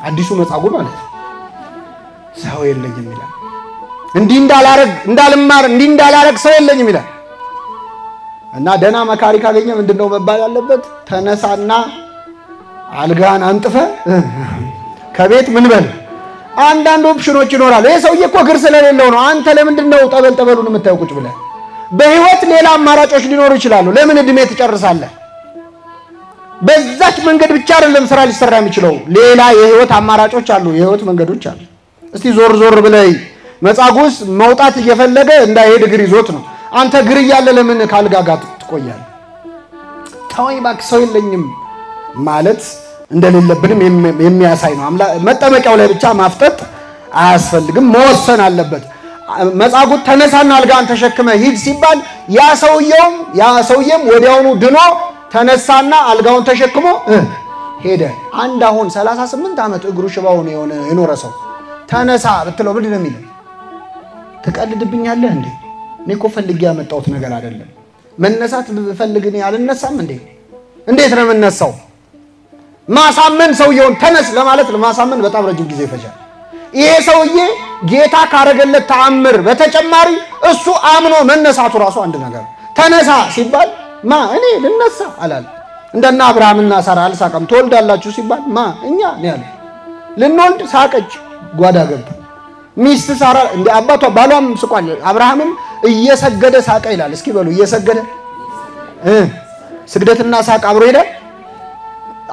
አዲሱ መጻጉዕ ማለት ሰው የለኝም ይላል። እንዲህ እንዳልማር እንዲህ እንዳላረግ ሰው የለኝም ይላል። እና ደህና መካሪ ካገኘ ምንድነው መባል ያለበት? ተነሳና አልጋን አንጥፈ ከቤት ምን በል። አንዳንድ ኦፕሽኖች ይኖራሉ። ይሄ ሰውዬ እኮ እግር ስለሌለው ነው። አንተ ለምንድነው ጠበሉን የምታየው ቁጭ ብለህ? በህይወት ሌላ አማራጮች ሊኖሩ ይችላሉ። ለምን እድሜ ትጨርሳለህ? በዛች መንገድ ብቻ አይደለም ስራ ሊሰራ የሚችለው። ሌላ የህይወት አማራጮች አሉ፣ የህይወት መንገዶች አሉ። እስቲ ዞር ብለይ መጻጉዕ መውጣት እየፈለገ እንዳይሄድ እግር ይዞት ነው። አንተ እግር እያለ ለምን ካልጋ ጋር ትቆያለህ? ተወኝ እባክህ ሰው የለኝም ማለት እንደሌለብንም የሚያሳይ ነው። መጠመቂያው ላይ ብቻ ማፍጠጥ አያስፈልግም፣ መወሰን አለበት። መጻጉዕ ተነሳና አልጋን ተሸክመ ሂድ ሲባል ያ ሰውየም ወዲያውኑ ድኖ ተነሳና አልጋውን ተሸክሞ ሄደ። አንድ አሁን 38 ዓመት እግሩ ሽባው ነው የኖረ ሰው ተነሳ ብትለው ምንድን ነው የሚለው? ትቀልድብኛለህ እንዴ? እኔ እኮ ፈልጌ ያመጣሁት ነገር አይደለም። መነሳት ብፈልግ እኔ አልነሳም እንዴ? እንዴት ነው የምነሳው? ማሳመን ሰውየውን ተነስ ለማለት ለማሳመን በጣም ረጅም ጊዜ ይፈጃል። ይሄ ሰውዬ ጌታ ካረገለት ተአምር በተጨማሪ እሱ አምኖ መነሳቱ ራሱ አንድ ነገር። ተነሳ ሲባል እኔ ልነሳ አላል። እንደና አብርሃምና ሳራ አልሳቀም። ትወልዳላችሁ ሲባል እኛ ያለ ልንወልድ ሳቀች፣ ጓዳ ገባ። ሚስት ሳራ እንደ አባቷ ባሏም ስቋል። አብርሃምም እየሰገደ ሳቀ ይላል። እስኪ በሉ እየሰገደ ስግደትና ሳቅ አብሮ ሄዳል።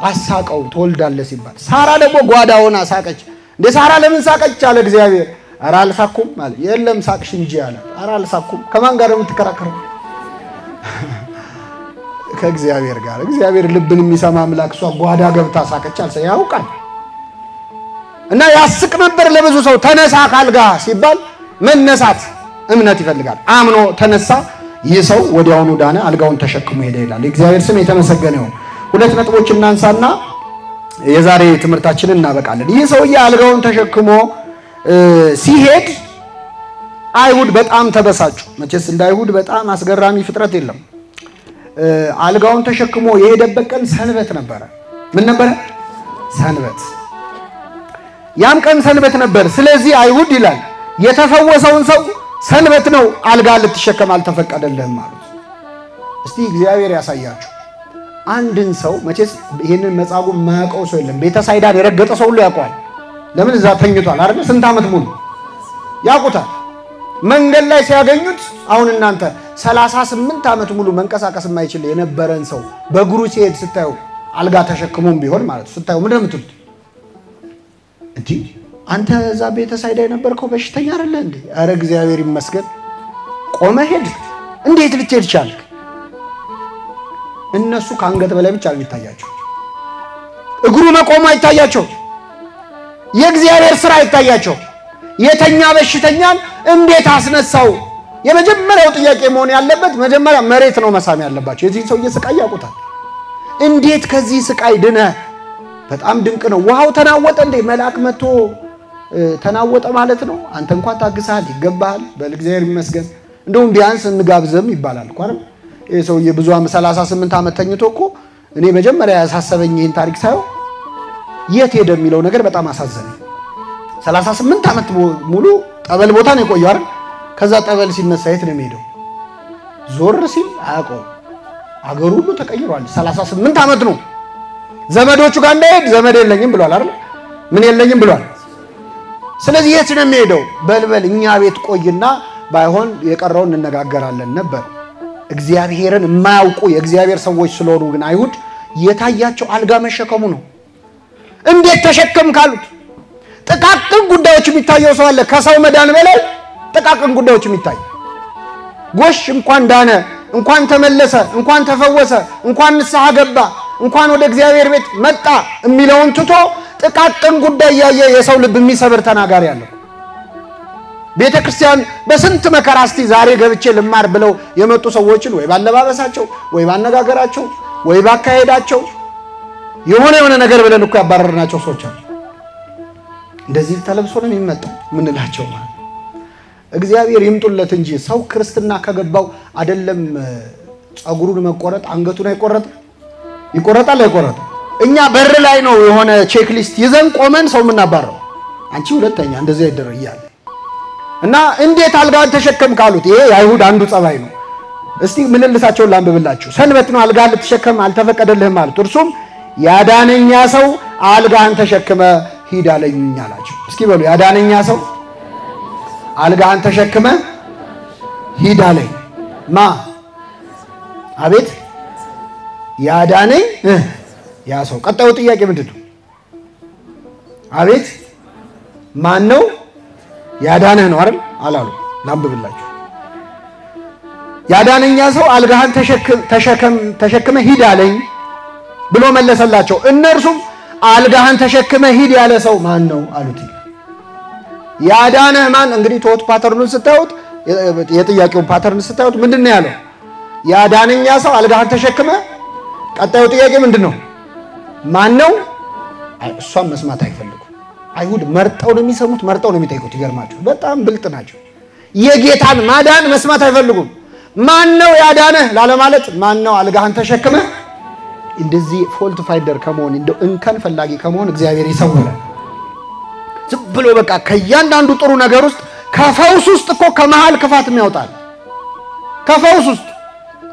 አሳቀው ትወልዳለህ ሲባል ሳራ ደግሞ ጓዳ ሆና ሳቀች። እንደ ሳራ ለምን ሳቀች አለ እግዚአብሔር። ኧረ አልሳኩም ማለት የለም ሳቅሽ እንጂ አለ። ኧረ አልሳኩም። ከማን ጋር የምትከራከረው? ከእግዚአብሔር ጋር። እግዚአብሔር ልብን የሚሰማ አምላክ እሷ ጓዳ ገብታ ሳቀች አልሰ ያውቃል። እና ያስቅ ነበር ለብዙ ሰው። ተነሳ ካልጋ ሲባል መነሳት እምነት ይፈልጋል። አምኖ ተነሳ። ይህ ሰው ወዲያውኑ ዳነ፣ አልጋውን ተሸክሞ ሄደ ይላል። እግዚአብሔር ስም የተመሰገነ ይሁን። ሁለት ነጥቦች እናንሳና የዛሬ ትምህርታችንን እናበቃለን። ይህ ሰውዬ አልጋውን ተሸክሞ ሲሄድ አይሁድ በጣም ተበሳጩ። መቼስ እንደ አይሁድ በጣም አስገራሚ ፍጥረት የለም። አልጋውን ተሸክሞ የሄደበት ቀን ሰንበት ነበረ። ምን ነበረ? ሰንበት። ያም ቀን ሰንበት ነበር። ስለዚህ አይሁድ ይላል የተፈወሰውን ሰው ሰንበት ነው አልጋ ልትሸከም አልተፈቀደልህም ማለት። እስቲ እግዚአብሔር ያሳያችሁ። አንድን ሰው መቼስ ይሄንን መጻጉዕ ማያውቀው ሰው የለም። ቤተሳይዳን የረገጠ ሰው ሁሉ ያውቀዋል። ለምን እዛ ተኝቷል አይደል? ስንት ዓመት ሙሉ ያውቁታል። መንገድ ላይ ሲያገኙት አሁን እናንተ 38 ዓመት ሙሉ መንቀሳቀስ የማይችል የነበረን ሰው በእግሩ ሲሄድ ስታዩ አልጋ ተሸክሞም ቢሆን ማለት ስታዩ ምንድን ነው የምትሉት? እንዴ አንተ እዛ ቤተሳይዳ የነበርከው በሽተኛ አይደለ እንዴ? አረ እግዚአብሔር ይመስገን ቆመ ሄድ። እንዴት ልትሄድ ቻልክ? እነሱ ከአንገት በላይ ብቻ የሚታያቸው እግሩ መቆሙ አይታያቸው። የእግዚአብሔር ሥራ አይታያቸው። የተኛ በሽተኛን እንዴት አስነሳው? የመጀመሪያው ጥያቄ መሆን ያለበት መጀመሪያ መሬት ነው መሳም ያለባቸው። የዚህ ሰውዬ ስቃይ ያውቁታል። እንዴት ከዚህ ስቃይ ድነ በጣም ድንቅ ነው። ውሃው ተናወጠ እንዴ? መልአክ መጥቶ ተናወጠ ማለት ነው። አንተ እንኳን ታግሳል ይገባል በእግዚአብሔር ይመስገን። እንደውም ቢያንስ እንጋብዘም ይባላል እኮ አይደል? ይሄ ሰውዬ ብዙ 38 ዓመት ተኝቶ እኮ እኔ መጀመሪያ ያሳሰበኝ ይሄን ታሪክ ሳይው የት ሄደ የሚለው ነገር በጣም አሳዘነኝ። 38 ዓመት ሙሉ ጠበል ቦታ ነው የቆየው አይደል? ከዛ ጠበል ሲነሳ የት ነው የሚሄደው? ዞር ሲል አያውቀው። አገሩ ሁሉ ተቀይሯል። 38 ዓመት ነው። ዘመዶቹ ጋር እንዳይሄድ ዘመድ የለኝም ብሏል አይደል? ምን የለኝም ብሏል። ስለዚህ የት ነው የሚሄደው? በልበል እኛ ቤት ቆይና ባይሆን የቀረውን እንነጋገራለን ነበር። እግዚአብሔርን የማያውቁ የእግዚአብሔር ሰዎች ስለሆኑ ግን አይሁድ የታያቸው አልጋ መሸከሙ ነው። እንዴት ተሸከም ካሉት ጥቃቅን ጉዳዮች የሚታየው ሰው አለ። ከሰው መዳን በላይ ጥቃቅን ጉዳዮች የሚታይ ጎሽ እንኳን ዳነ፣ እንኳን ተመለሰ፣ እንኳን ተፈወሰ፣ እንኳን ንስሐ ገባ፣ እንኳን ወደ እግዚአብሔር ቤት መጣ የሚለውን ትቶ ጥቃቅን ጉዳይ ያየ የሰው ልብ የሚሰብር ተናጋሪ አለ። ቤተ ክርስቲያን በስንት መከራ እስቲ ዛሬ ገብቼ ልማር ብለው የመጡ ሰዎችን ወይ ባለባበሳቸው ወይ ባነጋገራቸው ወይ ባካሄዳቸው የሆነ ነገር ብለን እኮ ያባረርናቸው ሰዎች አሉ። እንደዚህ ተለብሶ ነው የሚመጣው ምንላቸው ማለት እግዚአብሔር ይምጡለት እንጂ ሰው ክርስትና ከገባው አይደለም ጸጉሩን መቆረጥ አንገቱን አይቆረጥ ይቆረጣል አይቆረጥ። እኛ በር ላይ ነው የሆነ ቼክ ሊስት ይዘን ቆመን ሰው ምናባረው አንቺ ሁለተኛ እንደዚህ ይደረጋል እና እንዴት አልጋን ተሸከም ካሉት ይሄ የአይሁድ አንዱ ጸባይ ነው። እስቲ ምንልሳቸውን ላንብብላችሁ። ሰንበት ነው አልጋን ልትሸከም አልተፈቀደልህም ማለት እርሱም ያዳነኛ ሰው አልጋን ተሸክመ ሂድ አለኝ አላቸው። እስኪ በሉ ያዳነኛ ሰው አልጋን ተሸክመ ሂድ አለኝ ማ አቤት ያዳነኝ ያ ሰው። ቀጣዩ ጥያቄ ምንድነው? አቤት ማን ነው ያዳነህ ነው አይደል አላሉ። ላንብብላችሁ። ያዳነኛ ሰው አልጋህን ተሸክመ ሂድ አለኝ ብሎ መለሰላቸው። እነርሱም አልጋህን ተሸክመ ሂድ ያለ ሰው ማን ነው አሉት። ያዳነህ ማን? እንግዲህ ቶት ፓተርኑን ስታዩት የጥያቄውን ፓተርን ስታዩት ምንድነው ያለው? ያዳነኛ ሰው አልጋህን ተሸክመ። ቀጣዩ ጥያቄ ምንድነው? ማን ነው? እሷን መስማት አይፈልጉ። አይሁድ መርጠው ነው የሚሰሙት፣ መርጠው ነው የሚጠይቁት። ይገርማችሁ በጣም ብልጥ ናቸው። የጌታን ማዳን መስማት አይፈልጉም። ማን ነው ያዳነህ ላለ ማለት ማን ነው አልጋህን ተሸክመ። እንደዚህ ፎልት ፋይንደር ከመሆን እንደው እንከን ፈላጊ ከመሆን እግዚአብሔር ይሰውራል። ዝም ብሎ በቃ ከእያንዳንዱ ጥሩ ነገር ውስጥ ከፈውስ ውስጥ እኮ ከመሃል ክፋት የሚያወጣል። ከፈውስ ውስጥ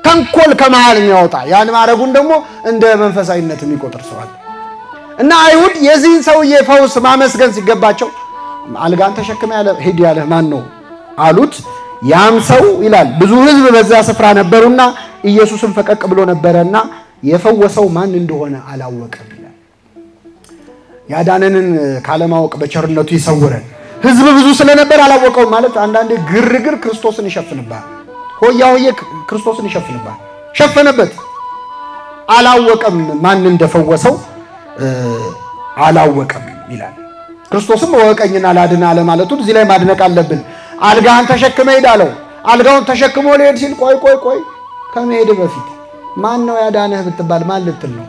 ተንኮል ከመሃል የሚያወጣ ያን ማረጉን ደግሞ እንደ መንፈሳዊነት የሚቆጥር ሰው አለ። እና አይሁድ የዚህን ሰውዬ ፈውስ ማመስገን ሲገባቸው አልጋን ተሸክመ ያለ ሂድ ያለ ማን ነው አሉት። ያም ሰው ይላል ብዙ ሕዝብ በዛ ስፍራ ነበሩና ኢየሱስን ፈቀቅ ብሎ ነበርና የፈወሰው ማን እንደሆነ አላወቀም ይላል። ያዳነንን ካለማወቅ በቸርነቱ ይሰውረን። ሕዝብ ብዙ ስለነበር አላወቀው ማለት አንዳንዴ ግርግር ክርስቶስን ይሸፍንባል። ሆያ ሆየ ክርስቶስን ይሸፍንባል። ሸፈነበት። አላወቀም ማን እንደፈወሰው አላወቀም ይላል። ክርስቶስም ወቀኝና ላድና አለ ማለቱ እዚህ ላይ ማድነቅ አለብን። አልጋህን ተሸክመ ሄድ አለው። አልጋውን ተሸክሞ ሊሄድ ሲል ቆይ ከመሄድ በፊት ማን ነው ያዳነህ ብትባል ማን ልትል ነው?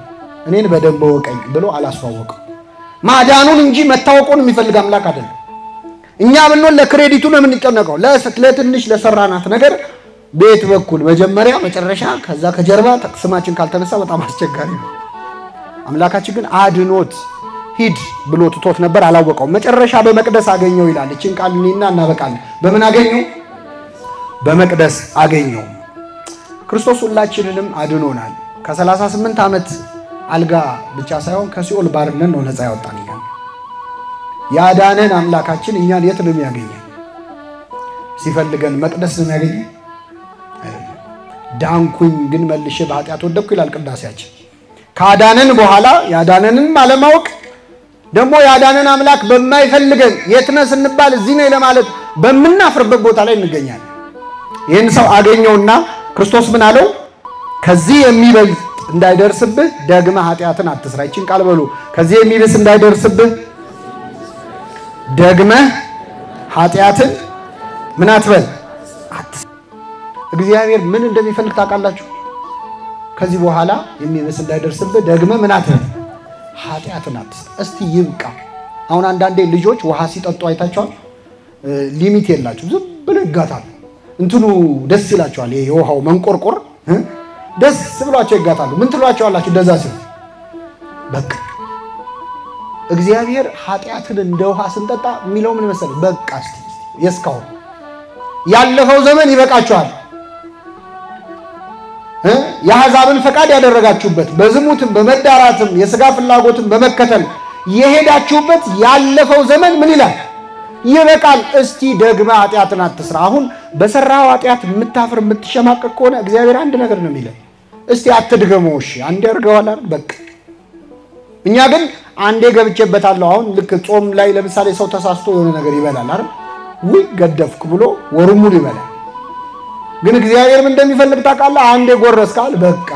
እኔን በደንብ ወቀኝ ብሎ አላስተዋወቀም። ማዳኑን እንጂ መታወቁን የሚፈልግ አምላክ አይደለም። እኛ ብንሆን ለክሬዲቱ ነው የምንጨነቀው። ለትንሽ ለሰራናት ነገር ቤት በኩል መጀመሪያ መጨረሻ ከዛ ከጀርባ ስማችን ካልተነሳ በጣም አስቸጋሪ ነው። አምላካችን ግን አድኖት ሂድ ብሎ ትቶት ነበር፣ አላወቀው። መጨረሻ በመቅደስ አገኘው ይላል። እቺን ቃል እኔና እናበቃለን። በምን አገኘው? በመቅደስ አገኘው። ክርስቶስ ሁላችንንም አድኖናል። ከ38 ዓመት አልጋ ብቻ ሳይሆን ከሲኦል ባርነት ነው ነፃ ያወጣን። ያዳነን አምላካችን እኛን የት ነው የሚያገኘን? ሲፈልገን መቅደስ ነው የሚያገኘን። ዳንኩኝ ግን መልሼ በኃጢአት ወደቅኩ ይላል ቅዳሴያችን። ካዳነን በኋላ ያዳነንን አለማወቅ ደግሞ ያዳነን አምላክ በማይፈልገን የት ነህ ስንባል እዚህ ነው ለማለት በመናፍርበት ቦታ ላይ እንገኛለን። ይህን ሰው አገኘውና ክርስቶስ ምን አለው? ከዚህ የሚበልጥ እንዳይደርስብህ ደግመ ኃጢአትን አትስራ። ይችን ቃል በሉ። ከዚህ የሚብስ እንዳይደርስብህ ደግመ ኃጢአትን ምን አትበል። እግዚአብሔር ምን እንደሚፈልግ ታውቃላችሁ? ከዚህ በኋላ የሚብስ እንዳይደርስብህ ደግመ ምን አትበል ኃጢአትን አትስራ። እስቲ ይብቃ። አሁን አንዳንዴ ልጆች ውሃ ሲጠጡ አይታቸዋል። ሊሚት የላቸው ዝም ብለው ይጋታሉ። እንትኑ ደስ ይላቸዋል። ይሄ የውሃው መንቆርቆር ደስ ብሏቸው ይጋታሉ። ምን ትሏቸዋላችሁ እንደዛ ሲል? በቃ እግዚአብሔር ኃጢአትን እንደ ውሃ ስንጠጣ የሚለው ምን መሰለህ? በቃ እስቲ የስካውን ያለፈው ዘመን ይበቃችኋል። የአሕዛብን ፈቃድ ያደረጋችሁበት በዝሙትም በመዳራትም የሥጋ ፍላጎትን በመከተል የሄዳችሁበት ያለፈው ዘመን ምን ይላል? ይበቃል። እስቲ ደግመ ኃጢአትን አትስራ። አሁን በሰራው ኃጢአት የምታፍር የምትሸማቀቅ ከሆነ እግዚአብሔር አንድ ነገር ነው የሚለው፣ እስቲ አትድገመው። እሺ አንዴ አድርገዋል አይደል? በቃ እኛ ግን አንዴ ገብቼበታለሁ። አሁን ልክ ጾም ላይ ለምሳሌ ሰው ተሳስቶ የሆነ ነገር ይበላል አይደል? ውይ ገደፍክ ብሎ ወሩን ሙሉ ይበላል። ግን እግዚአብሔር ምን እንደሚፈልግ ታውቃለህ? አንዴ ጎረስካል በቃ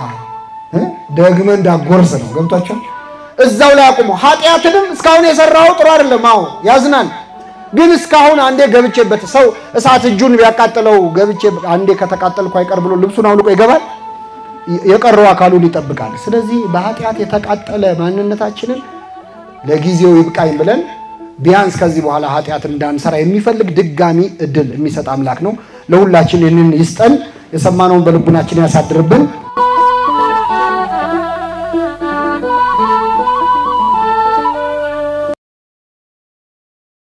ደግመ እንዳጎርስ ነው። ገብቷችኋል? እዛው ላይ አቁሞ ኃጢአትንም እስካሁን የሰራው ጥሩ አይደለም። አዎ ያዝናል። ግን እስካሁን አንዴ ገብቼበት ሰው እሳት እጁን ቢያቃጥለው ገብቼ አንዴ ከተቃጠልኩ አይቀር ብሎ ልብሱን አውልቆ ይገባል? የቀረው አካሉን ይጠብቃል። ስለዚህ በኃጢአት የተቃጠለ ማንነታችንን ለጊዜው ይብቃኝ ብለን ቢያንስ ከዚህ በኋላ ኃጢአትን እንዳንሰራ የሚፈልግ ድጋሚ እድል የሚሰጥ አምላክ ነው። ለሁላችን ይህንን ይስጠን። የሰማነውን በልቡናችን ያሳድርብን።